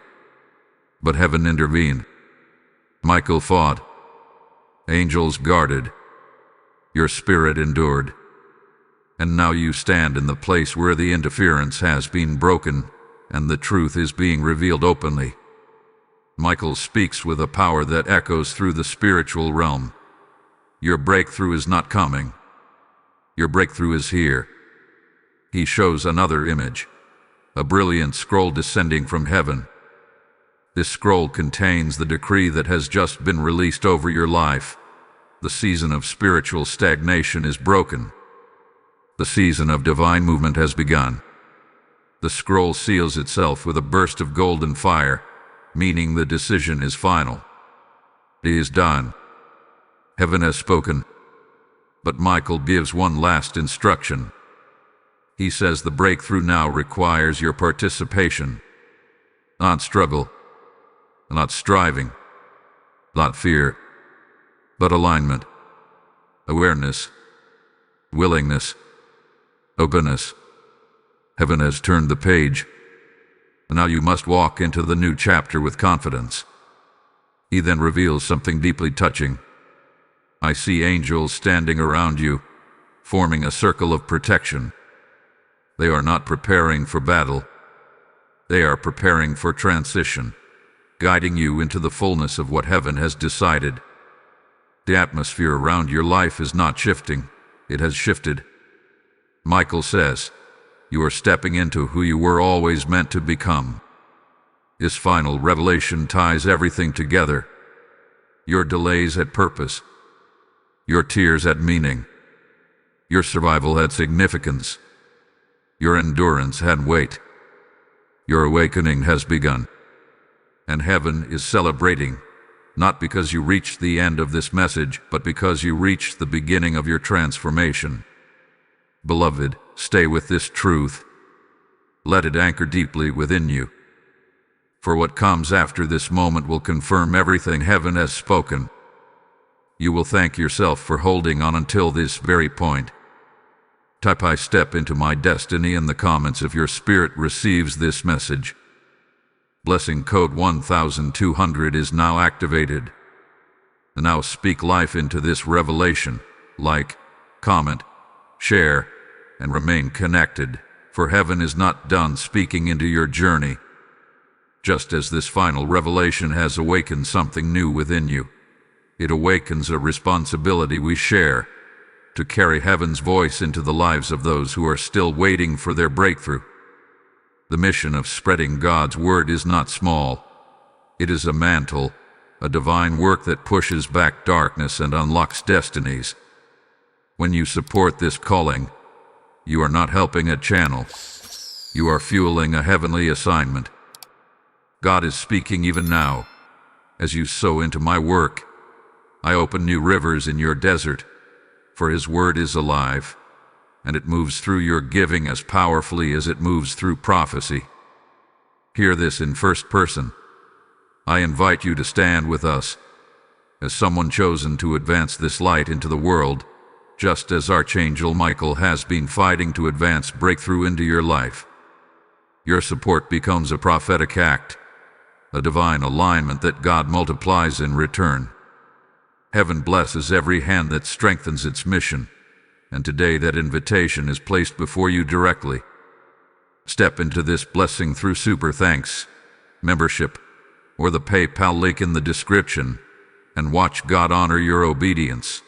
But heaven intervened. Michael fought. Angels guarded. Your spirit endured. And now you stand in the place where the interference has been broken and the truth is being revealed openly. Michael speaks with a power that echoes through the spiritual realm. Your breakthrough is not coming. Your breakthrough is here. He shows another image, a brilliant scroll descending from heaven. This scroll contains the decree that has just been released over your life. The season of spiritual stagnation is broken. The season of divine movement has begun. The scroll seals itself with a burst of golden fire, meaning the decision is final. It is done. Heaven has spoken. But Michael gives one last instruction. He says the breakthrough now requires your participation. Not struggle, not striving, not fear, but alignment, awareness, willingness, openness. Heaven has turned the page. Now you must walk into the new chapter with confidence. He then reveals something deeply touching. I see angels standing around you, forming a circle of protection. They are not preparing for battle. They are preparing for transition, guiding you into the fullness of what heaven has decided. The atmosphere around your life is not shifting. It has shifted. Michael says, you are stepping into who you were always meant to become. This final revelation ties everything together. Your delays had purpose. Your tears had meaning. Your survival had significance. Your endurance had weight. Your awakening has begun. And heaven is celebrating, not because you reached the end of this message, but because you reached the beginning of your transformation. Beloved, stay with this truth. Let it anchor deeply within you. For what comes after this moment will confirm everything heaven has spoken. You will thank yourself for holding on until this very point. Type I step into my destiny in the comments if your spirit receives this message. Blessing code 1200 is now activated. Now speak life into this revelation. Like, comment, share, and remain connected, for heaven is not done speaking into your journey. Just as this final revelation has awakened something new within you, it awakens a responsibility we share to carry heaven's voice into the lives of those who are still waiting for their breakthrough. The mission of spreading God's word is not small. It is a mantle, a divine work that pushes back darkness and unlocks destinies. When you support this calling, you are not helping a channel. You are fueling a heavenly assignment. God is speaking even now. As you sow into my work, I open new rivers in your desert, for His word is alive, and it moves through your giving as powerfully as it moves through prophecy. Hear this in first person. I invite you to stand with us as someone chosen to advance this light into the world, just as Archangel Michael has been fighting to advance breakthrough into your life. Your support becomes a prophetic act, a divine alignment that God multiplies in return. Heaven blesses every hand that strengthens its mission, and today that invitation is placed before you directly. Step into this blessing through Super Thanks, membership, or the PayPal link in the description, and watch God honor your obedience.